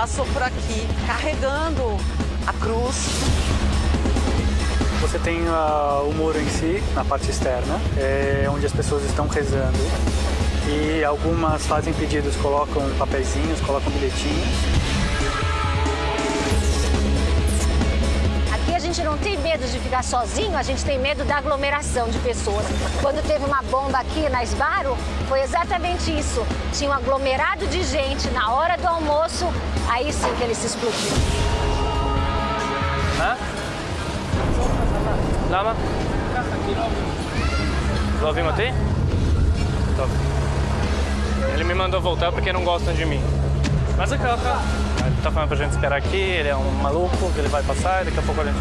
passou por aqui carregando a cruz. Você tem o muro em si, na parte externa, onde as pessoas estão rezando. E algumas fazem pedidos, colocam papeizinhos, colocam bilhetinhos. Aqui a gente não tem medo de ficar sozinho, a gente tem medo da aglomeração de pessoas. Quando teve uma bomba aqui na Sbarro, foi exatamente isso. Tinha um aglomerado de gente na hora do almoço, aí sim que ele se explodiu. Hã? Lama? Zlovi Matei? Ele me mandou voltar porque não gostam de mim. Mas aqui, ele tá falando pra gente esperar aqui, ele é um maluco, ele vai passar e daqui a pouco a gente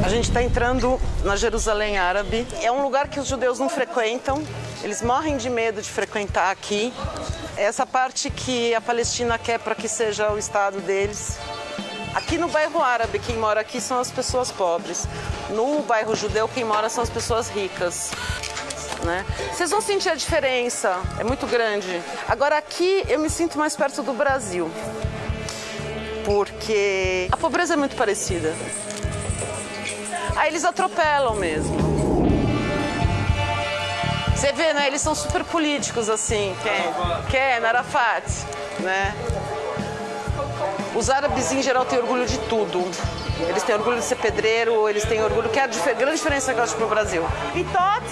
A gente está entrando na Jerusalém Árabe. É um lugar que os judeus não frequentam. Eles morrem de medo de frequentar aqui. É essa parte que a Palestina quer para que seja o estado deles. Aqui no bairro árabe, quem mora aqui são as pessoas pobres. No bairro judeu, quem mora são as pessoas ricas. Né? Vocês vão sentir a diferença, é muito grande. Agora aqui eu me sinto mais perto do Brasil. Porque a pobreza é muito parecida. Aí eles atropelam mesmo. Você vê, né? Eles são super políticos, assim. Quem? Arafat, né? Os árabes, em geral, têm orgulho de tudo. Eles têm orgulho de ser pedreiro, eles têm orgulho... Que é a grande diferença que eu acho pro Brasil. Pitot.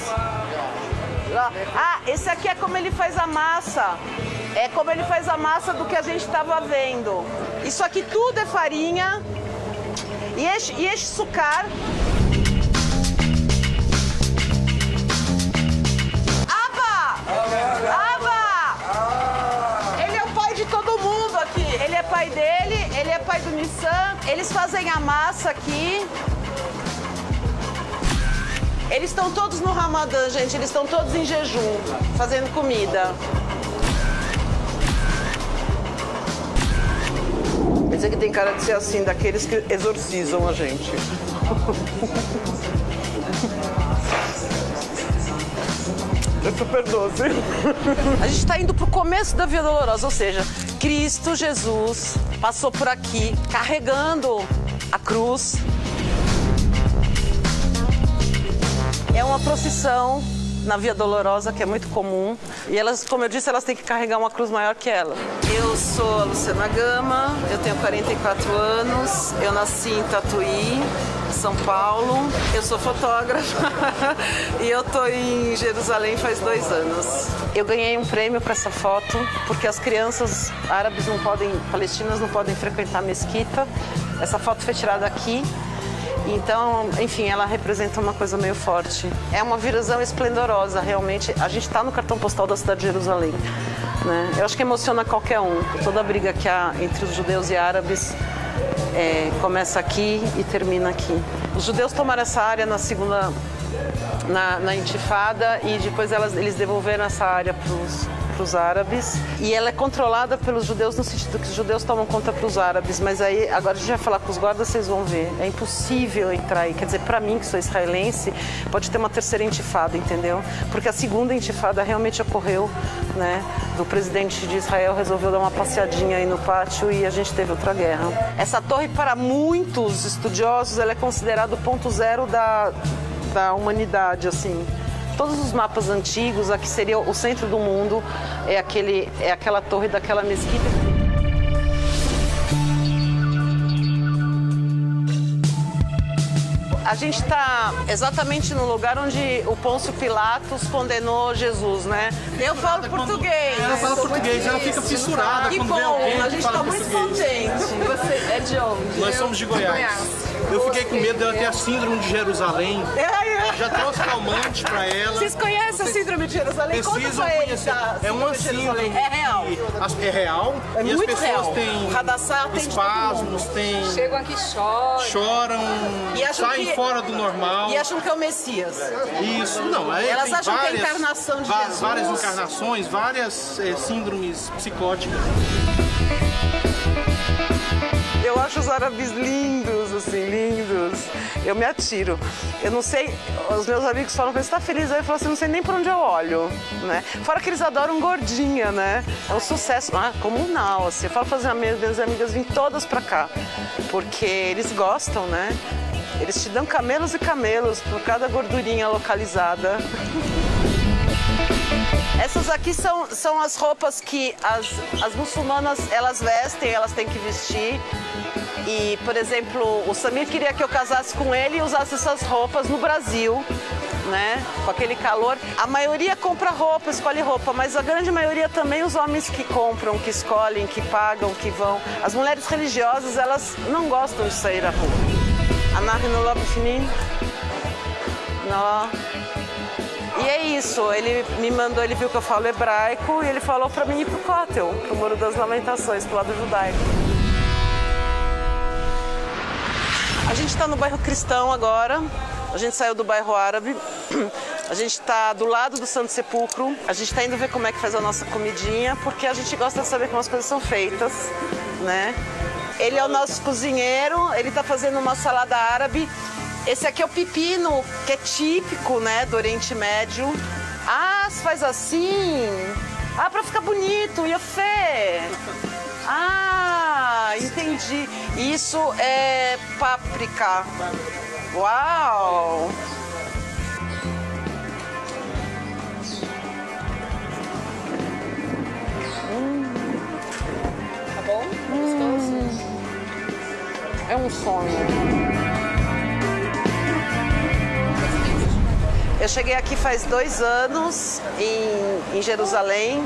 Ah, esse aqui é como ele faz a massa. É como ele faz a massa do que a gente estava vendo. Isso aqui tudo é farinha. E este sucar... Ele é o pai de todo mundo aqui. Ele é pai dele, ele é pai do Nissan. Eles fazem a massa aqui. Eles estão todos no Ramadã, gente. Eles estão todos em jejum, fazendo comida. Esse aqui tem cara de ser assim, daqueles que exorcizam a gente. É super doce. A gente está indo para o começo da Via Dolorosa, ou seja, Cristo Jesus passou por aqui carregando a cruz. É uma procissão na Via Dolorosa, que é muito comum. E elas, como eu disse, elas têm que carregar uma cruz maior que ela. Eu sou a Luciana Gama, eu tenho 44 anos, eu nasci em Tatuí, São Paulo. Eu sou fotógrafa e eu tô em Jerusalém faz 2 anos. Eu ganhei um prêmio para essa foto porque as crianças árabes palestinas não podem frequentar a mesquita. Essa foto foi tirada aqui. Então, enfim, ela representa uma coisa meio forte. É uma visão esplendorosa, realmente. A gente está no cartão postal da cidade de Jerusalém, né? Eu acho que emociona qualquer um. Toda a briga que há entre os judeus e árabes começa aqui e termina aqui. Os judeus tomaram essa área na segunda, na intifada, e depois eles devolveram essa área para os árabes. E ela é controlada pelos judeus no sentido que os judeus tomam conta para os árabes, mas aí agora a gente vai falar com os guardas, vocês vão ver. É impossível entrar aí. Quer dizer, para mim, que sou israelense, pode ter uma terceira intifada, entendeu? Porque a segunda intifada realmente ocorreu, né? Do presidente de Israel resolveu dar uma passeadinha aí no pátio e a gente teve outra guerra. Essa torre, para muitos estudiosos, ela é considerada o ponto zero da humanidade, assim. Todos os mapas antigos, aqui seria o centro do mundo, é aquela torre daquela mesquita. A gente está exatamente no lugar onde o Pôncio Pilatos condenou Jesus, né? Eu falo português. Ela fala português, ela fica fissurada que quando bom, vê alguém a que gente fala está muito português. contente. Você é de onde? Nós somos de Goiás. Eu fiquei com medo dela ter a síndrome de Jerusalém. Já trouxe calmante pra ela. Vocês conhecem a síndrome de Jerusalém? Precisam conhecer. É uma síndrome. É real. É real. É e as muito pessoas real. têm Hadassah tem espasmos, têm... Chegam aqui, choram. Saem fora do normal. E acham que é o Messias. Isso, não. Aí Elas tem acham que é a encarnação de Jesus. Várias encarnações, várias síndromes psicóticas. Eu acho os árabes lindos, assim, lindos. Eu me atiro. Eu não sei, os meus amigos falam, você tá feliz? Aí eu falo assim, não sei nem pra onde eu olho, né? Fora que eles adoram gordinha, né? É um sucesso comunal, assim. Eu falo para as minhas amigas virem todas pra cá, porque eles gostam, né? Eles te dão camelos e camelos por cada gordurinha localizada. Essas aqui são as roupas que as muçulmanas, elas vestem, elas têm que vestir. E, por exemplo, o Samir queria que eu casasse com ele e usasse essas roupas no Brasil, né? Com aquele calor. A maioria compra roupa, escolhe roupa, mas a grande maioria também os homens que compram, que escolhem, que pagam, que vão. As mulheres religiosas, elas não gostam de sair à rua. Não. E é isso, ele me mandou, ele viu que eu falo hebraico e ele falou pra mim ir pro Kotel, pro Muro das Lamentações, pro lado judaico. A gente tá no bairro cristão agora, a gente saiu do bairro árabe, a gente tá do lado do Santo Sepulcro, a gente tá indo ver como é que faz a nossa comidinha, porque a gente gosta de saber como as coisas são feitas, né? Ele é o nosso cozinheiro, ele tá fazendo uma salada árabe. Esse aqui é o pepino, que é típico, né, do Oriente Médio. Ah, se faz assim? Ah, pra ficar bonito, e a fé? Ah, entendi. Isso é páprica. Uau! Tá bom? Gostoso? É um sonho. Eu cheguei aqui faz 2 anos, em Jerusalém.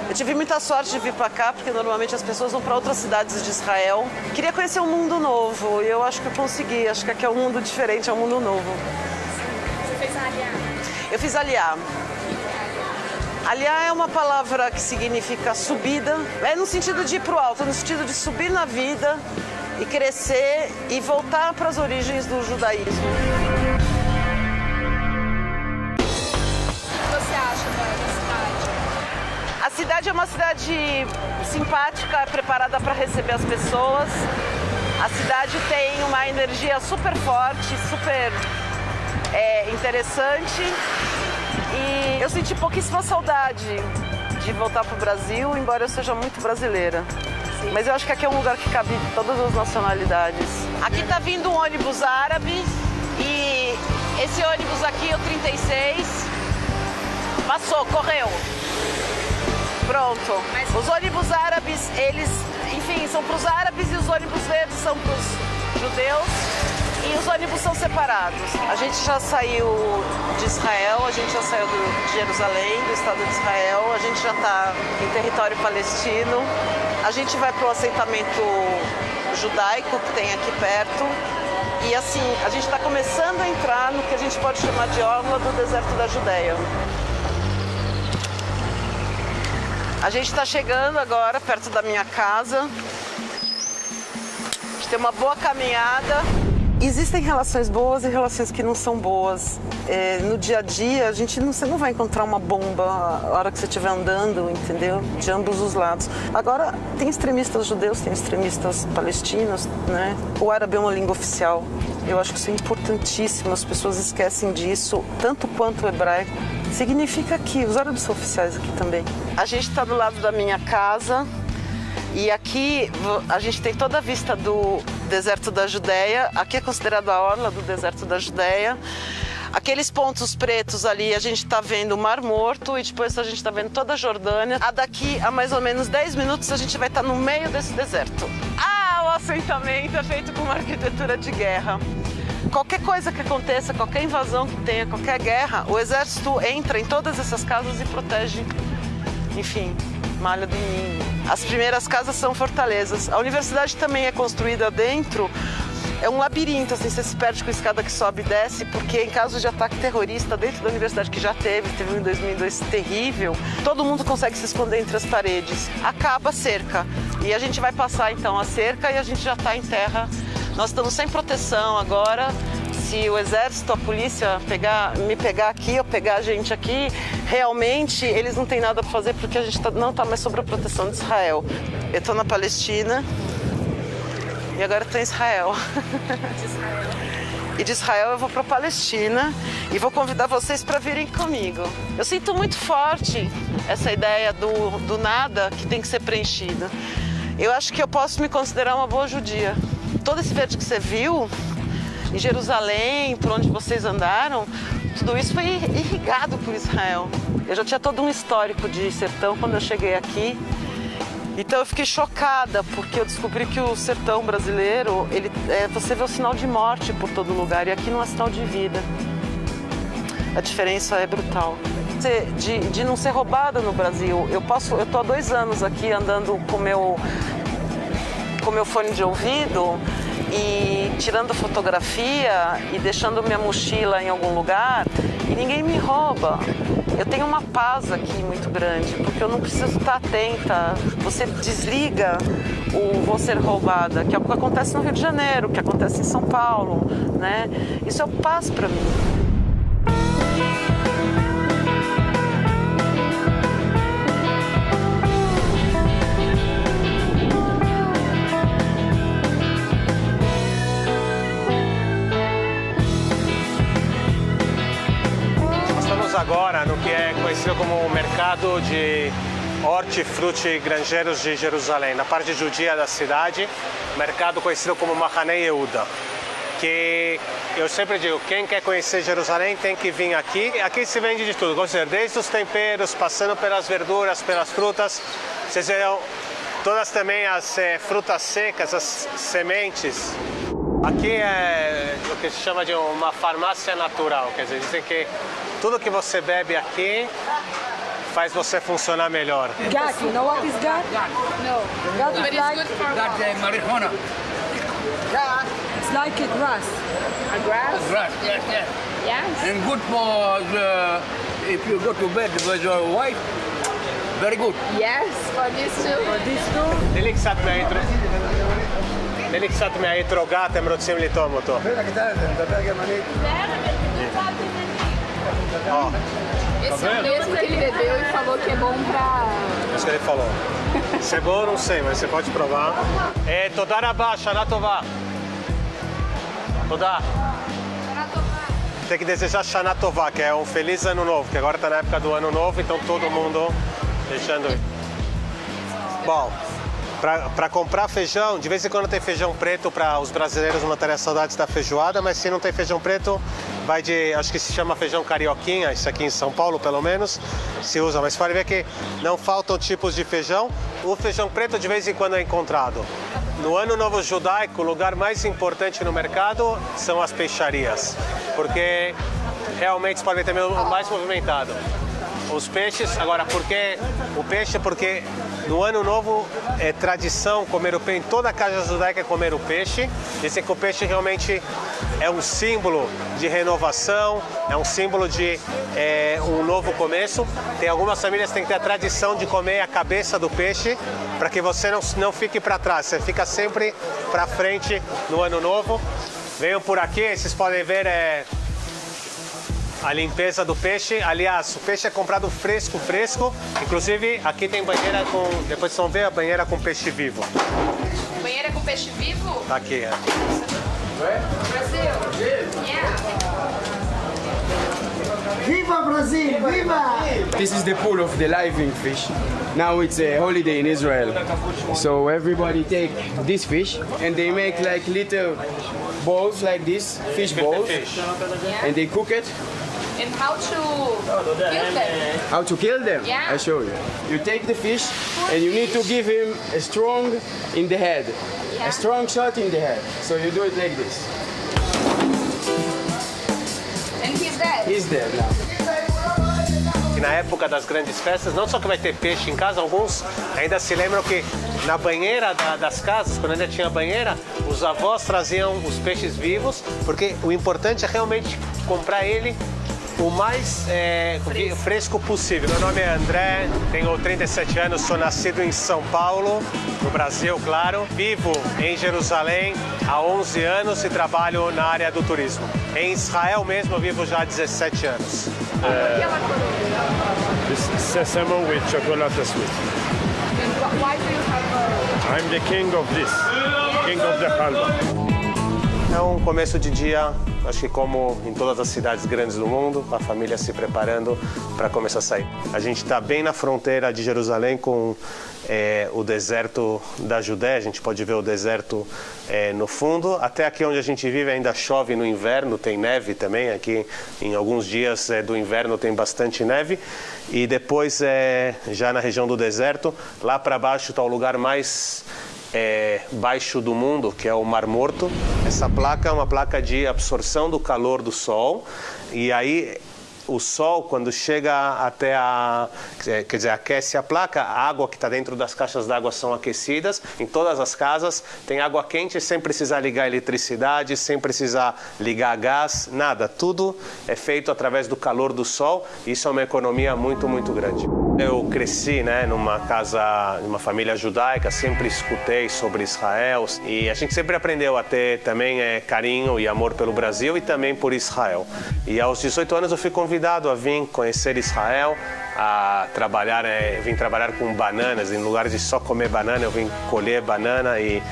Eu tive muita sorte de vir para cá, porque normalmente as pessoas vão para outras cidades de Israel. Queria conhecer um mundo novo, e eu acho que eu consegui. Acho que aqui é um mundo diferente, é um mundo novo. Você fez a aliá? Eu fiz aliá. Aliá é uma palavra que significa subida. É no sentido de ir para o alto, no sentido de subir na vida e crescer e voltar para as origens do judaísmo. A cidade é uma cidade simpática, preparada para receber as pessoas. A cidade tem uma energia super forte, super interessante. E eu senti pouquíssima saudade de voltar para o Brasil, embora eu seja muito brasileira. Sim. Mas eu acho que aqui é um lugar que cabe todas as nacionalidades. Aqui está vindo um ônibus árabe e esse ônibus aqui, o 36, passou, correu. Pronto. Os ônibus árabes, eles, enfim, são para os árabes e os ônibus verdes são para os judeus e os ônibus são separados. A gente já saiu de Israel, a gente já saiu de Jerusalém, do Estado de Israel, a gente já está em território palestino. A gente vai para o assentamento judaico que tem aqui perto e assim, a gente está começando a entrar no que a gente pode chamar de orla do deserto da Judéia. A gente está chegando agora perto da minha casa. A gente tem uma boa caminhada. Existem relações boas e relações que não são boas. No dia a dia, você não vai encontrar uma bomba a hora que você estiver andando, entendeu? De ambos os lados. Agora, tem extremistas judeus, tem extremistas palestinos, né? O árabe é uma língua oficial. Eu acho que isso é importantíssimo, as pessoas esquecem disso, tanto quanto o hebraico. Significa que os árabes são oficiais aqui também. A gente está do lado da minha casa e aqui a gente tem toda a vista do deserto da Judéia. Aqui é considerado a orla do deserto da Judéia. Aqueles pontos pretos ali, a gente está vendo o Mar Morto e depois a gente está vendo toda a Jordânia. Daqui a mais ou menos 10 minutos a gente vai estar no meio desse deserto. O assentamento é feito com uma arquitetura de guerra. Qualquer coisa que aconteça, qualquer invasão que tenha, qualquer guerra, o exército entra em todas essas casas e protege, enfim, malha do inimigo. As primeiras casas são fortalezas. A universidade também é construída dentro É um labirinto, assim, você se perde com a escada que sobe e desce, porque em caso de ataque terrorista dentro da universidade, que já teve um em 2002 terrível, todo mundo consegue se esconder entre as paredes. Acaba a cerca. E a gente vai passar, então, a cerca e a gente já está em terra. Nós estamos sem proteção agora. Se o exército, a polícia me pegar aqui ou pegar a gente aqui, realmente eles não têm nada para fazer porque a gente não está mais sob a proteção de Israel. Eu estou na Palestina. E agora estou em Israel. E de Israel eu vou para a Palestina e vou convidar vocês para virem comigo. Eu sinto muito forte essa ideia do nada que tem que ser preenchido. Eu acho que eu posso me considerar uma boa judia. Todo esse verde que você viu, em Jerusalém, por onde vocês andaram, tudo isso foi irrigado por Israel. Eu já tinha todo um histórico de sertão quando eu cheguei aqui. Então eu fiquei chocada, porque eu descobri que o sertão brasileiro, você vê o sinal de morte por todo lugar, e aqui não é sinal de vida. A diferença é brutal. De não ser roubada no Brasil, eu estou há 2 anos aqui andando com meu fone de ouvido e tirando fotografia e deixando minha mochila em algum lugar, e ninguém me rouba. Eu tenho uma paz aqui muito grande, porque eu não preciso estar atenta. Você desliga o vou ser roubada, que é o que acontece no Rio de Janeiro, que acontece em São Paulo, né? Isso é paz para mim. Agora no que é conhecido como o mercado de hortifruti granjeiros de Jerusalém, na parte judia da cidade, mercado conhecido como Machanei Yehuda, que eu sempre digo, quem quer conhecer Jerusalém tem que vir aqui. Aqui se vende de tudo, desde os temperos, passando pelas verduras, pelas frutas. Vocês verão todas também as frutas secas, as sementes. Aqui é o que se chama de uma farmácia natural, quer dizer, dizem que tudo que você bebe aqui faz você funcionar melhor. Gat, you know what is gat? No. Gat But is it's like, good for marijuana. it's like a grass. a grass. Grass, yes, yes. Yes. And good for if you go to bed with your wife. Very good. Yes, for this too. For this too. Teli קצת מהאתרוגת הם רוצים לטעום אותו. Esse é o mesmo que ele bebeu e falou que é bom pra... Isso que ele falou. Se é bom, não sei, mas você pode provar. תודה רבה, שנה טובה. תודה. Tem que desejar Shana Tová, que é um feliz ano novo, que agora está na época do ano novo, então todo mundo deixando. Bom, para comprar feijão, de vez em quando tem feijão preto para os brasileiros matarem as saudades da feijoada, mas se não tem feijão preto, vai de, acho que se chama feijão carioquinha, isso aqui em São Paulo pelo menos, se usa, mas pode ver que não faltam tipos de feijão. O feijão preto de vez em quando é encontrado. No Ano Novo Judaico, o lugar mais importante no mercado são as peixarias, porque realmente pode ver também o mais movimentado. Os peixes, agora, por que o peixe? Porque no Ano Novo é tradição comer o peixe, em toda a casa judaica é comer o peixe. Dizem que o peixe realmente é um símbolo de renovação, é um símbolo de um novo começo. Tem algumas famílias que têm que ter a tradição de comer a cabeça do peixe, para que você não fique para trás, você fica sempre para frente no Ano Novo. Venham por aqui, vocês podem ver a limpeza do peixe. Aliás, o peixe é comprado fresco. Inclusive, aqui tem banheira com... Depois vocês vão ver a banheira com peixe vivo. Banheira com peixe vivo? Tá aqui, Brasil. Yeah. Viva Brazil! Viva! This is the pool of the living fish. Now it's a holiday in Israel. So everybody take this fish and they make like little balls like this, fish balls, and they cook it. And how to kill them? How to kill them? Yeah. I show you. You take the fish and you need to give him a strong in the head. Yeah. A strong shot in the head. So you do it like this. And he's dead? He's dead now. E na época das grandes festas, não só que vai ter peixe em casa, alguns ainda se lembram que na banheira das casas, quando ainda tinha banheira, os os avós traziam os peixes vivos, porque o importante é realmente comprar ele o mais fresco possível. Meu nome é André, tenho 37 anos, sou nascido em São Paulo, no Brasil, claro. Vivo em Jerusalém há 11 anos e trabalho na área do turismo. Em Israel mesmo eu vivo já há 17 anos. Sesame with chocolate sweet. Why do you have I'm the king of this, king of the halva. É um começo de dia, acho que como em todas as cidades grandes do mundo, a família se preparando para começar a sair. A gente está bem na fronteira de Jerusalém com o deserto da Judéia, a gente pode ver o deserto no fundo. Até aqui onde a gente vive ainda chove no inverno, tem neve também, aqui em alguns dias do inverno tem bastante neve. E depois, já na região do deserto, lá para baixo está o lugar mais baixo do mundo, que é o Mar Morto. Essa placa é uma placa de absorção do calor do sol, e aí o sol, quando chega até quer dizer, aquece a placa, a água que está dentro das caixas d'água são aquecidas. Em todas as casas tem água quente sem precisar ligar eletricidade, sem precisar ligar gás, nada. Tudo é feito através do calor do sol. Isso é uma economia muito, muito grande. Eu cresci, numa casa, numa família judaica, sempre escutei sobre Israel e a gente sempre aprendeu a ter também carinho e amor pelo Brasil e também por Israel. E aos 18 anos eu fui convidado a vir conhecer Israel, a trabalhar, vim trabalhar com bananas. Em lugar de só comer banana, eu vim colher banana e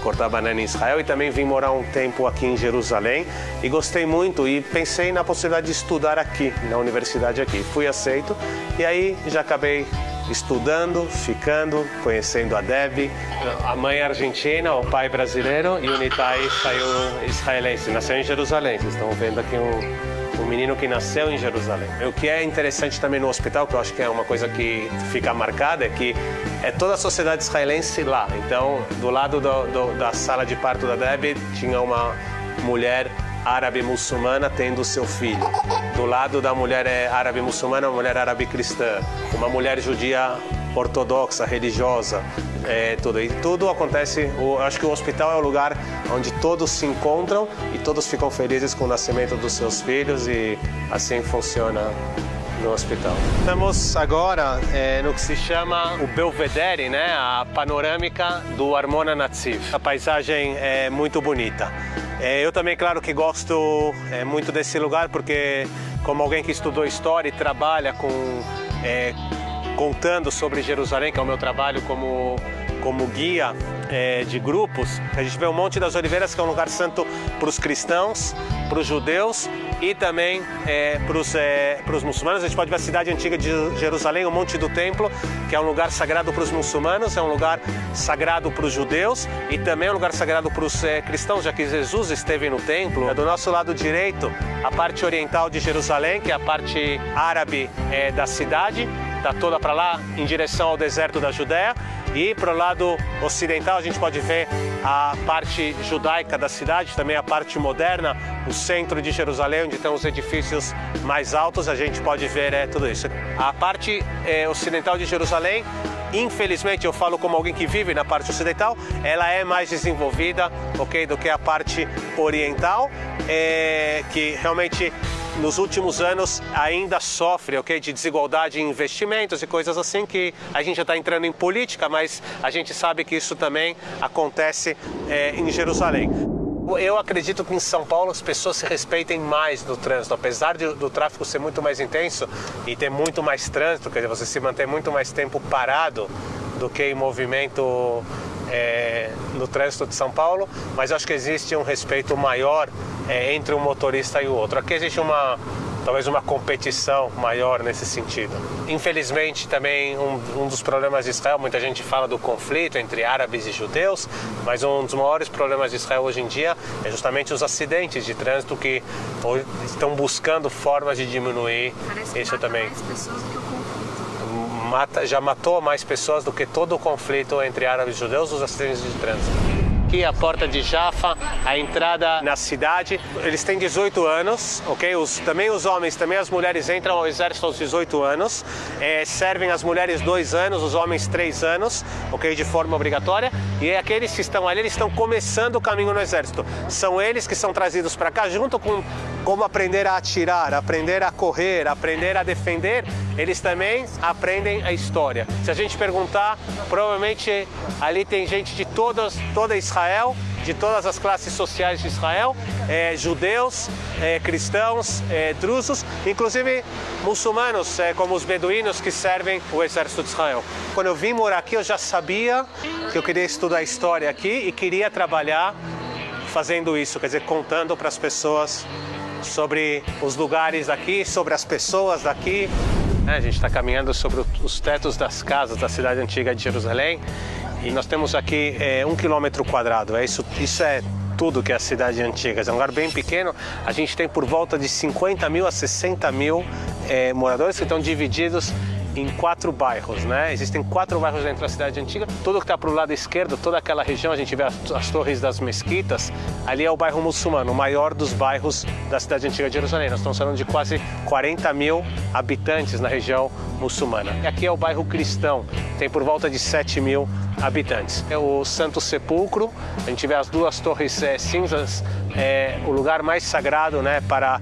cortar banana em Israel, e também vim morar um tempo aqui em Jerusalém e gostei muito e pensei na possibilidade de estudar aqui, na universidade aqui. Fui aceito e aí já acabei estudando, ficando, conhecendo a Debbie. A mãe é argentina, o pai brasileiro, e o Nitai saiu israelense, nasceu em Jerusalém. Vocês estão vendo aqui um menino que nasceu em Jerusalém. O que é interessante também no hospital, que eu acho que é uma coisa que fica marcada, é que é toda a sociedade israelense lá. Então, do lado da sala de parto da Debbie, tinha uma mulher árabe muçulmana tendo seu filho. Do lado da mulher árabe muçulmana, uma mulher árabe cristã. Uma mulher judia ortodoxa, religiosa. Tudo acontece. Eu acho que o hospital é o lugar onde todos se encontram e todos ficam felizes com o nascimento dos seus filhos, e assim funciona no hospital. Estamos agora no que se chama o Belvedere, a panorâmica do Armona Netziv. A paisagem é muito bonita. Eu também, claro, que gosto muito desse lugar, porque como alguém que estudou história e trabalha contando sobre Jerusalém, que é o meu trabalho como guia de grupos, a gente vê o Monte das Oliveiras, que é um lugar santo para os cristãos, para os judeus e também para os muçulmanos. A gente pode ver a cidade antiga de Jerusalém, o Monte do Templo, que é um lugar sagrado para os muçulmanos, é um lugar sagrado para os judeus e também é um lugar sagrado para os cristãos, já que Jesus esteve no templo. Do nosso lado direito, a parte oriental de Jerusalém, que é a parte árabe da cidade, está toda para lá, em direção ao deserto da Judéia. E para o lado ocidental a gente pode ver a parte judaica da cidade, também a parte moderna, o centro de Jerusalém, onde estão os edifícios mais altos, a gente pode ver tudo isso. A parte ocidental de Jerusalém, infelizmente, eu falo como alguém que vive na parte ocidental, ela é mais desenvolvida, do que a parte oriental, que realmente nos últimos anos ainda sofre de desigualdade em investimentos e coisas assim, que a gente já está entrando em política, mas a gente sabe que isso também acontece em Jerusalém. Eu acredito que em São Paulo as pessoas se respeitem mais no trânsito, apesar do tráfego ser muito mais intenso e ter muito mais trânsito, quer dizer, você se mantém muito mais tempo parado do que em movimento no trânsito de São Paulo, mas acho que existe um respeito maior entre um motorista e o outro. Aqui existe talvez uma competição maior nesse sentido. Infelizmente, também um dos problemas de Israel, muita gente fala do conflito entre árabes e judeus, mas um dos maiores problemas de Israel hoje em dia é justamente os acidentes de trânsito, que estão buscando formas de diminuir. Isso também. Mais pessoas do que o conflito. Já matou mais pessoas do que todo o conflito entre árabes e judeus, os acidentes de trânsito. aqui a porta de Jaffa, a entrada na cidade. Eles têm 18 anos, ok? Também os homens, também as mulheres entram ao exército aos 18 anos. Servem as mulheres 2 anos, os homens 3 anos, ok? De forma obrigatória. E aqueles que estão ali, eles estão começando o caminho no exército. São eles que são trazidos para cá junto com como aprender a atirar, aprender a correr, aprender a defender. Eles também aprendem a história. Se a gente perguntar, provavelmente ali tem gente de toda Israel, de todas as classes sociais de Israel, judeus, cristãos, drusos, inclusive muçulmanos, como os beduínos que servem o exército de Israel. Quando eu vim morar aqui, eu já sabia que eu queria estudar história aqui e queria trabalhar fazendo isso, quer dizer, contando para as pessoas sobre os lugares daqui, sobre as pessoas daqui. A gente está caminhando sobre os tetos das casas da cidade antiga de Jerusalém e nós temos aqui 1 quilômetro quadrado. Isso é tudo que é a cidade antiga. É um lugar bem pequeno. A gente tem por volta de 50 mil a 60 mil moradores que estão divididos em 4 bairros, né? Existem 4 bairros dentro da cidade antiga. Tudo que está para o lado esquerdo, toda aquela região, a gente vê as torres das mesquitas. Ali é o bairro muçulmano, o maior dos bairros da cidade antiga de Jerusalém. Nós estamos falando de quase 40 mil habitantes na região muçulmana. E aqui é o bairro cristão, tem por volta de 7 mil habitantes. É o Santo Sepulcro, a gente vê as 2 torres cinzas, o lugar mais sagrado, né, para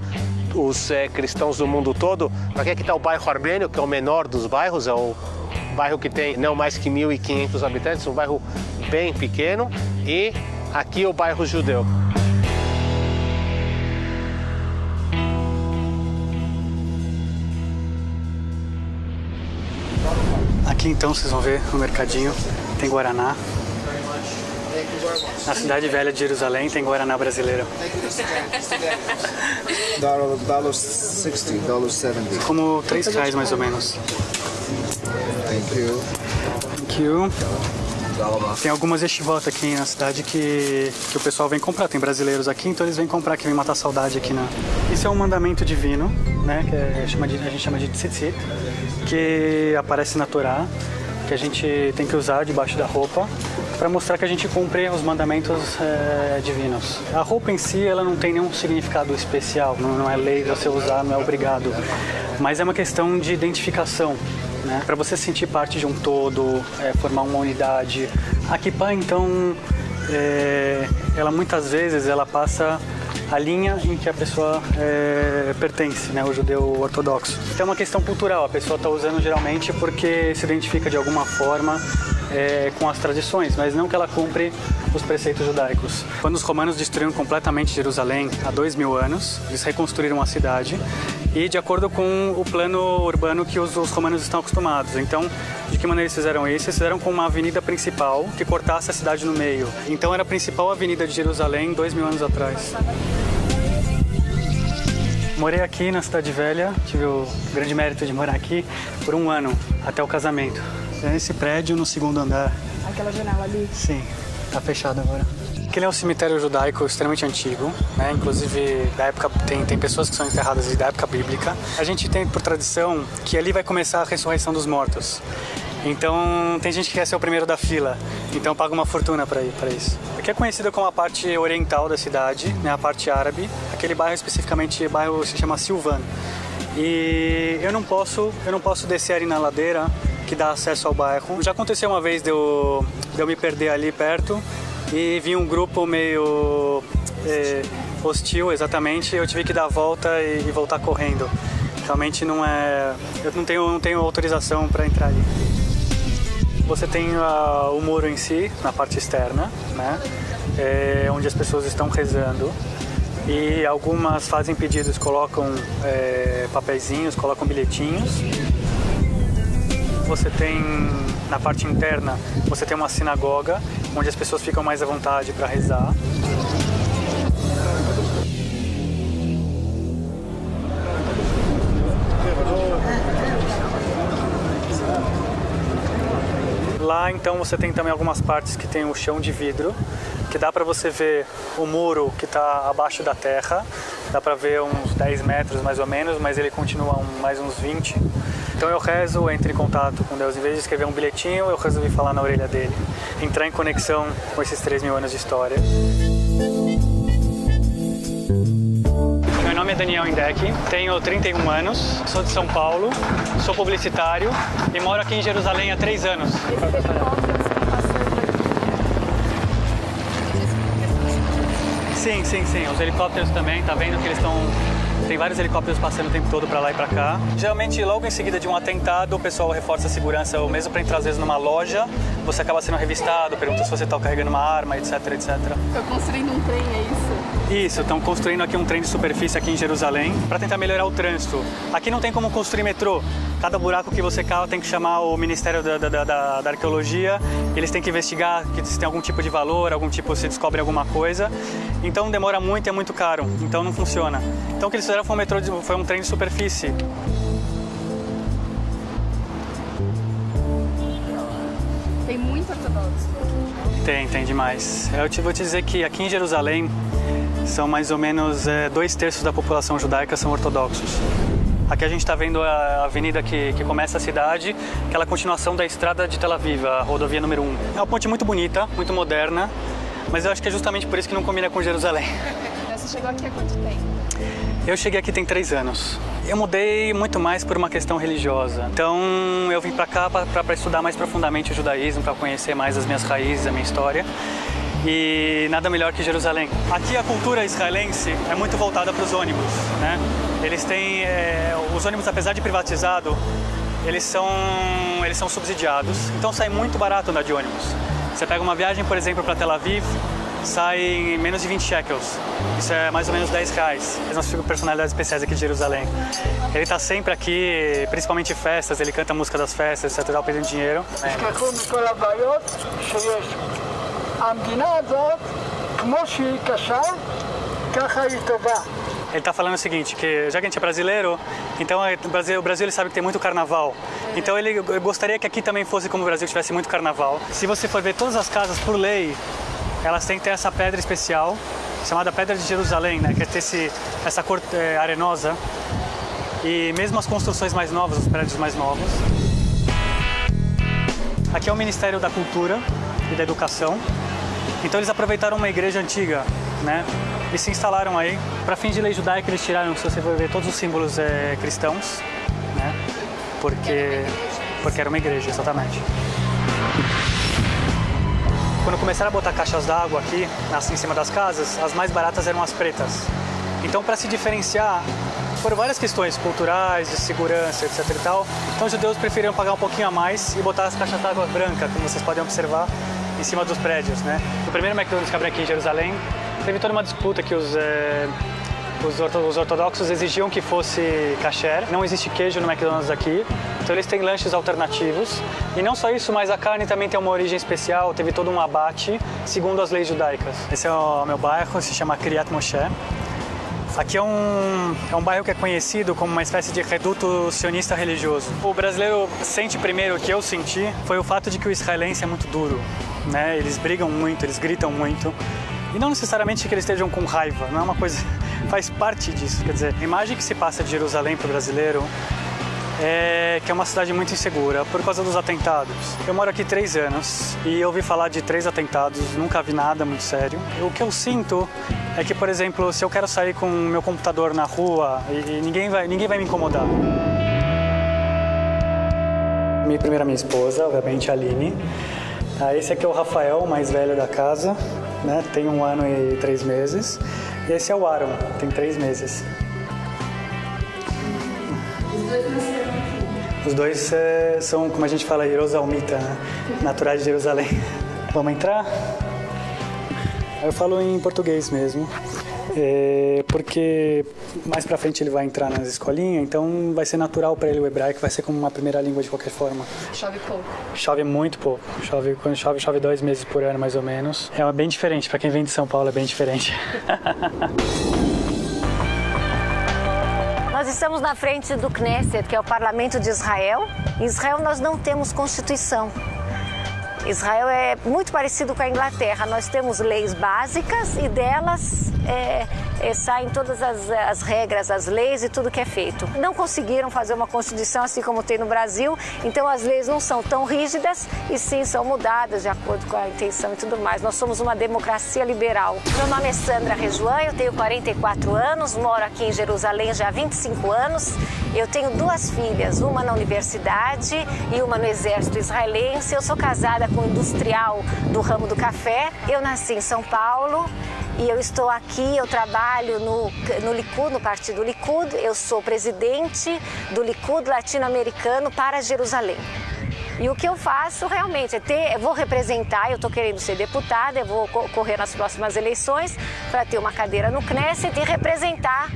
os cristãos do mundo todo. Aqui está o bairro armênio, que é o menor dos bairros, é o bairro que tem não mais que 1.500 habitantes, um bairro bem pequeno. E aqui o bairro judeu. Aqui então vocês vão ver no mercadinho, tem guaraná. Na cidade velha de Jerusalém tem guaraná brasileiro. $60, $70. Como R$3 mais ou menos. Thank you. Thank you. Tem algumas yeshivot aqui na cidade que o pessoal vem comprar. Tem brasileiros aqui, então eles vêm comprar, que vem matar saudade aqui. Isso é um mandamento divino, né? Que a gente chama de tzitzit, que aparece na Torá, que a gente tem que usar debaixo da roupa para mostrar que a gente cumpre os mandamentos divinos. A roupa em si, ela não tem nenhum significado especial, não é lei você usar, não é obrigado, mas é uma questão de identificação, né? Para você sentir parte de um todo, formar uma unidade. A kippah, então, ela muitas vezes ela passa a linha em que a pessoa pertence, né, o judeu ortodoxo. Então é uma questão cultural, a pessoa está usando geralmente porque se identifica de alguma forma com as tradições, mas não que ela cumpre os preceitos judaicos. Quando os romanos destruíram completamente Jerusalém há 2000 anos, eles reconstruíram a cidade e de acordo com o plano urbano que os romanos estão acostumados. Então, de que maneira eles fizeram isso? Eles fizeram com uma avenida principal que cortasse a cidade no meio. Então era a principal avenida de Jerusalém 2000 anos atrás. Morei aqui na Cidade Velha, tive o grande mérito de morar aqui por 1 ano, até o casamento. Esse prédio no 2º andar. Aquela janela ali? Sim, tá fechado agora. Aquele é um cemitério judaico extremamente antigo, né? Inclusive da época, tem pessoas que são enterradas ali da época bíblica. A gente tem por tradição que ali vai começar a ressurreição dos mortos. Então tem gente que quer ser o primeiro da fila, então paga uma fortuna para isso. Aqui é conhecida como a parte oriental da cidade, né? A parte árabe. Aquele bairro especificamente, bairro se chama Silvan. E eu não posso descer ali na ladeira que dá acesso ao bairro. Já aconteceu uma vez de eu me perder ali perto e vi um grupo meio hostil, exatamente. Eu tive que dar a volta e voltar correndo. Realmente não é... Eu não tenho autorização para entrar ali. Você tem o muro em si, na parte externa, né? Onde as pessoas estão rezando. E algumas fazem pedidos, colocam papeizinhos, colocam bilhetinhos. Você tem, na parte interna, você tem uma sinagoga, onde as pessoas ficam mais à vontade para rezar. Lá, então, você tem também algumas partes que tem o chão de vidro, que dá para você ver o muro que está abaixo da terra. Dá para ver uns 10 metros mais ou menos, mas ele continua mais uns 20. Então eu rezo, entro em contato com Deus. Em vez de escrever um bilhetinho, eu resolvi falar na orelha dele. Entrar em conexão com esses 3.000 anos de história. Meu nome é Daniel Indec, tenho 31 anos, sou de São Paulo, sou publicitário e moro aqui em Jerusalém há 3 anos. Sim, os helicópteros também, tá vendo que eles estão... Tem vários helicópteros passando o tempo todo para lá e para cá. Geralmente, logo em seguida de um atentado, o pessoal reforça a segurança, ou mesmo para entrar às vezes numa loja, você acaba sendo revistado, pergunta se você está carregando uma arma, etc, etc. Estão construindo um trem, é isso? Isso, estão construindo aqui um trem de superfície aqui em Jerusalém para tentar melhorar o trânsito. Aqui não tem como construir metrô. Cada buraco que você cava tem que chamar o Ministério da Arqueologia. Eles têm que investigar se tem algum tipo de valor, se descobrem alguma coisa. Então demora muito e é muito caro. Então não funciona. Então o que eles fizeram foi um trem de superfície. Tem muito ortodoxo. Tem demais. Eu vou te dizer que aqui em Jerusalém são mais ou menos 2/3 da população judaica são ortodoxos. Aqui a gente está vendo a avenida que começa a cidade, aquela continuação da estrada de Tel Aviv, a rodovia número 1. É uma ponte muito bonita, muito moderna, mas eu acho que é justamente por isso que não combina com Jerusalém. Você chegou aqui há quanto tempo? Eu cheguei aqui tem 3 anos. Eu mudei muito mais por uma questão religiosa. Então eu vim para cá para estudar mais profundamente o judaísmo, para conhecer mais as minhas raízes, a minha história. E nada melhor que Jerusalém. Aqui a cultura israelense é muito voltada para os ônibus, né? Eles têm... os ônibus, apesar de privatizado, eles são subsidiados. Então sai muito barato andar de ônibus. Você pega uma viagem, por exemplo, para Tel Aviv, sai em menos de 20 shekels. Isso é mais ou menos R$10. Eles não ficam personalidades especiais aqui de Jerusalém. Ele está sempre aqui, principalmente em festas, ele canta a música das festas, etc. Pedindo dinheiro. Ele está falando o seguinte, que já que a gente é brasileiro, então o Brasil ele sabe que tem muito carnaval. Então ele gostaria que aqui também fosse como o Brasil, tivesse muito carnaval. Se você for ver todas as casas, por lei, elas têm que ter essa pedra especial, chamada Pedra de Jerusalém, né? Que é ter essa cor arenosa. E mesmo as construções mais novas, os prédios mais novos. Aqui é o Ministério da Cultura e da Educação. Então eles aproveitaram uma igreja antiga, né? E se instalaram aí. Para fins de lei judaica, eles tiraram, se você for ver, todos os símbolos cristãos, né? Porque era uma igreja, exatamente. Quando começaram a botar caixas d'água aqui, em cima das casas, as mais baratas eram as pretas. Então, para se diferenciar, por várias questões culturais, de segurança, etc e tal, então os judeus preferiram pagar um pouquinho a mais e botar as caixas d'água brancas, como vocês podem observar, em cima dos prédios, né? No primeiro McDonald's que abriu aqui em Jerusalém, teve toda uma disputa que os ortodoxos exigiam que fosse kasher. Não existe queijo no McDonald's aqui, então eles têm lanches alternativos. E não só isso, mas a carne também tem uma origem especial, teve todo um abate, segundo as leis judaicas. Esse é o meu bairro, se chama Kiryat Moshe. Aqui é um bairro que é conhecido como uma espécie de reduto sionista religioso. O brasileiro sente primeiro, o que eu senti, foi o fato de que o israelense é muito duro, né? Eles brigam muito, eles gritam muito. E não necessariamente que eles estejam com raiva, não é uma coisa... faz parte disso, quer dizer, a imagem que se passa de Jerusalém para o brasileiro é que é uma cidade muito insegura por causa dos atentados. Eu moro aqui 3 anos e ouvi falar de 3 atentados, nunca vi nada muito sério. O que eu sinto é que, por exemplo, se eu quero sair com o meu computador na rua e ninguém vai me incomodar. Minha esposa, obviamente, a Aline. Esse aqui é o Rafael, o mais velho da casa, né? Tem 1 ano e 3 meses. E esse é o Aaron, tem 3 meses. Os dois são, como a gente fala, Jerusalmita, né? Naturais de Jerusalém. Vamos entrar? Eu falo em português mesmo, porque mais pra frente ele vai entrar nas escolinhas, então vai ser natural para ele o hebraico, vai ser como uma primeira língua de qualquer forma. Chove pouco? Chove muito pouco. Quando chove 2 meses por ano, mais ou menos. É bem diferente, para quem vem de São Paulo é bem diferente. Nós estamos na frente do Knesset, que é o Parlamento de Israel. Em Israel nós não temos Constituição. Israel é muito parecido com a Inglaterra. Nós temos leis básicas e delas saem todas as regras, as leis e tudo que é feito. Não conseguiram fazer uma Constituição assim como tem no Brasil, então as leis não são tão rígidas e sim são mudadas de acordo com a intenção e tudo mais. Nós somos uma democracia liberal. Meu nome é Sandra Rejuan, eu tenho 44 anos, moro aqui em Jerusalém já há 25 anos. Eu tenho 2 filhas, uma na universidade e uma no exército israelense. Eu sou casada com um industrial do ramo do café. Eu nasci em São Paulo e eu estou aqui, eu trabalho no Likud, no partido Likud. Eu sou presidente do Likud latino-americano para Jerusalém. E o que eu faço realmente eu vou representar, eu estou querendo ser deputada, eu vou correr nas próximas eleições para ter uma cadeira no Knesset e representar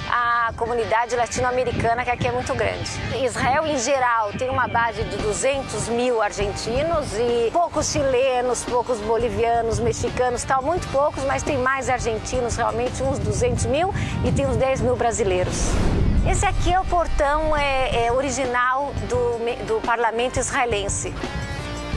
a comunidade latino-americana, que aqui é muito grande. Israel, em geral, tem uma base de 200 mil argentinos e poucos chilenos, poucos bolivianos, mexicanos, tal, muito poucos, mas tem mais argentinos, realmente uns 200 mil e tem uns 10 mil brasileiros. Esse aqui é o portão original do parlamento israelense.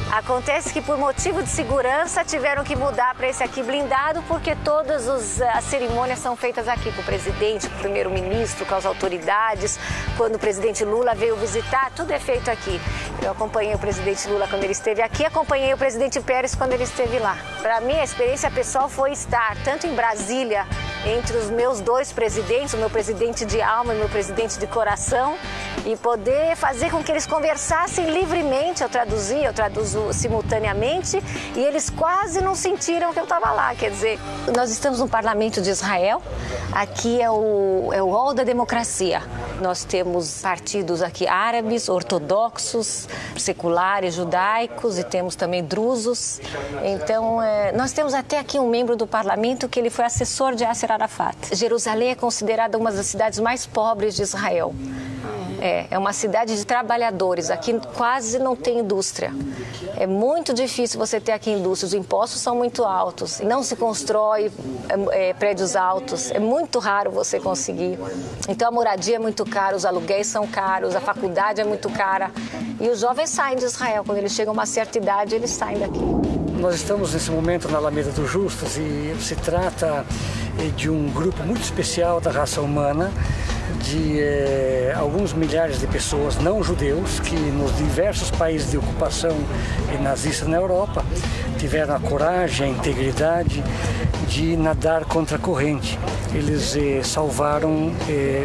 Acontece que por motivo de segurança tiveram que mudar para esse aqui blindado porque todas as cerimônias são feitas aqui com o presidente, com o primeiro-ministro, com as autoridades. Quando o presidente Lula veio visitar, tudo é feito aqui. Eu acompanhei o presidente Lula quando ele esteve aqui, acompanhei o presidente Pérez quando ele esteve lá. Para mim, a experiência pessoal foi estar tanto em Brasília, entre os meus 2 presidentes, o meu presidente de alma e o meu presidente de coração, e poder fazer com que eles conversassem livremente. Eu traduzo simultaneamente e eles quase não sentiram que eu estava lá. Quer dizer, nós estamos no parlamento de Israel, aqui é o hall da democracia. Nós temos partidos aqui árabes, ortodoxos, seculares, judaicos e temos também drusos. Então, nós temos até aqui um membro do parlamento que ele foi assessor de Yasser Arafat. Jerusalém é considerada uma das cidades mais pobres de Israel. É uma cidade de trabalhadores, aqui quase não tem indústria. É muito difícil você ter aqui indústria, os impostos são muito altos, não se constrói prédios altos, é muito raro você conseguir. Então a moradia é muito cara, os aluguéis são caros, a faculdade é muito cara. E os jovens saem de Israel, quando eles chegam a uma certa idade, eles saem daqui. Nós estamos nesse momento na Alameda dos Justos e se trata de um grupo muito especial da raça humana, de alguns milhares de pessoas não judeus que nos diversos países de ocupação nazista na Europa tiveram a coragem, a integridade de nadar contra a corrente. Eles salvaram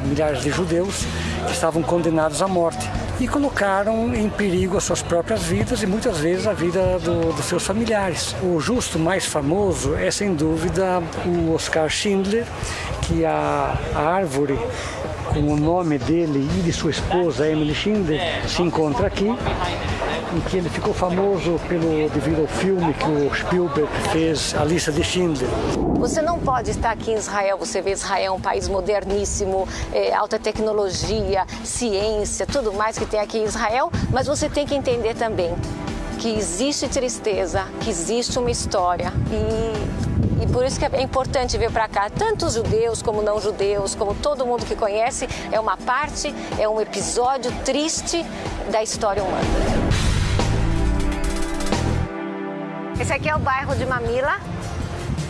milhares de judeus que estavam condenados à morte e colocaram em perigo as suas próprias vidas e muitas vezes a vida dos seus familiares. O justo mais famoso é sem dúvida o Oskar Schindler, que a árvore com o nome dele e de sua esposa, Emily Schindler, se encontra aqui, em que ele ficou famoso devido ao filme que o Spielberg fez, A Lista de Schindler. Você não pode estar aqui em Israel, você vê Israel um país moderníssimo, alta tecnologia, ciência, tudo mais que tem aqui em Israel, mas você tem que entender também que existe tristeza, que existe uma história e por isso que é importante vir para cá, tanto os judeus como não judeus, como todo mundo que conhece, é uma parte, é um episódio triste da história humana. Esse aqui é o bairro de Mamila,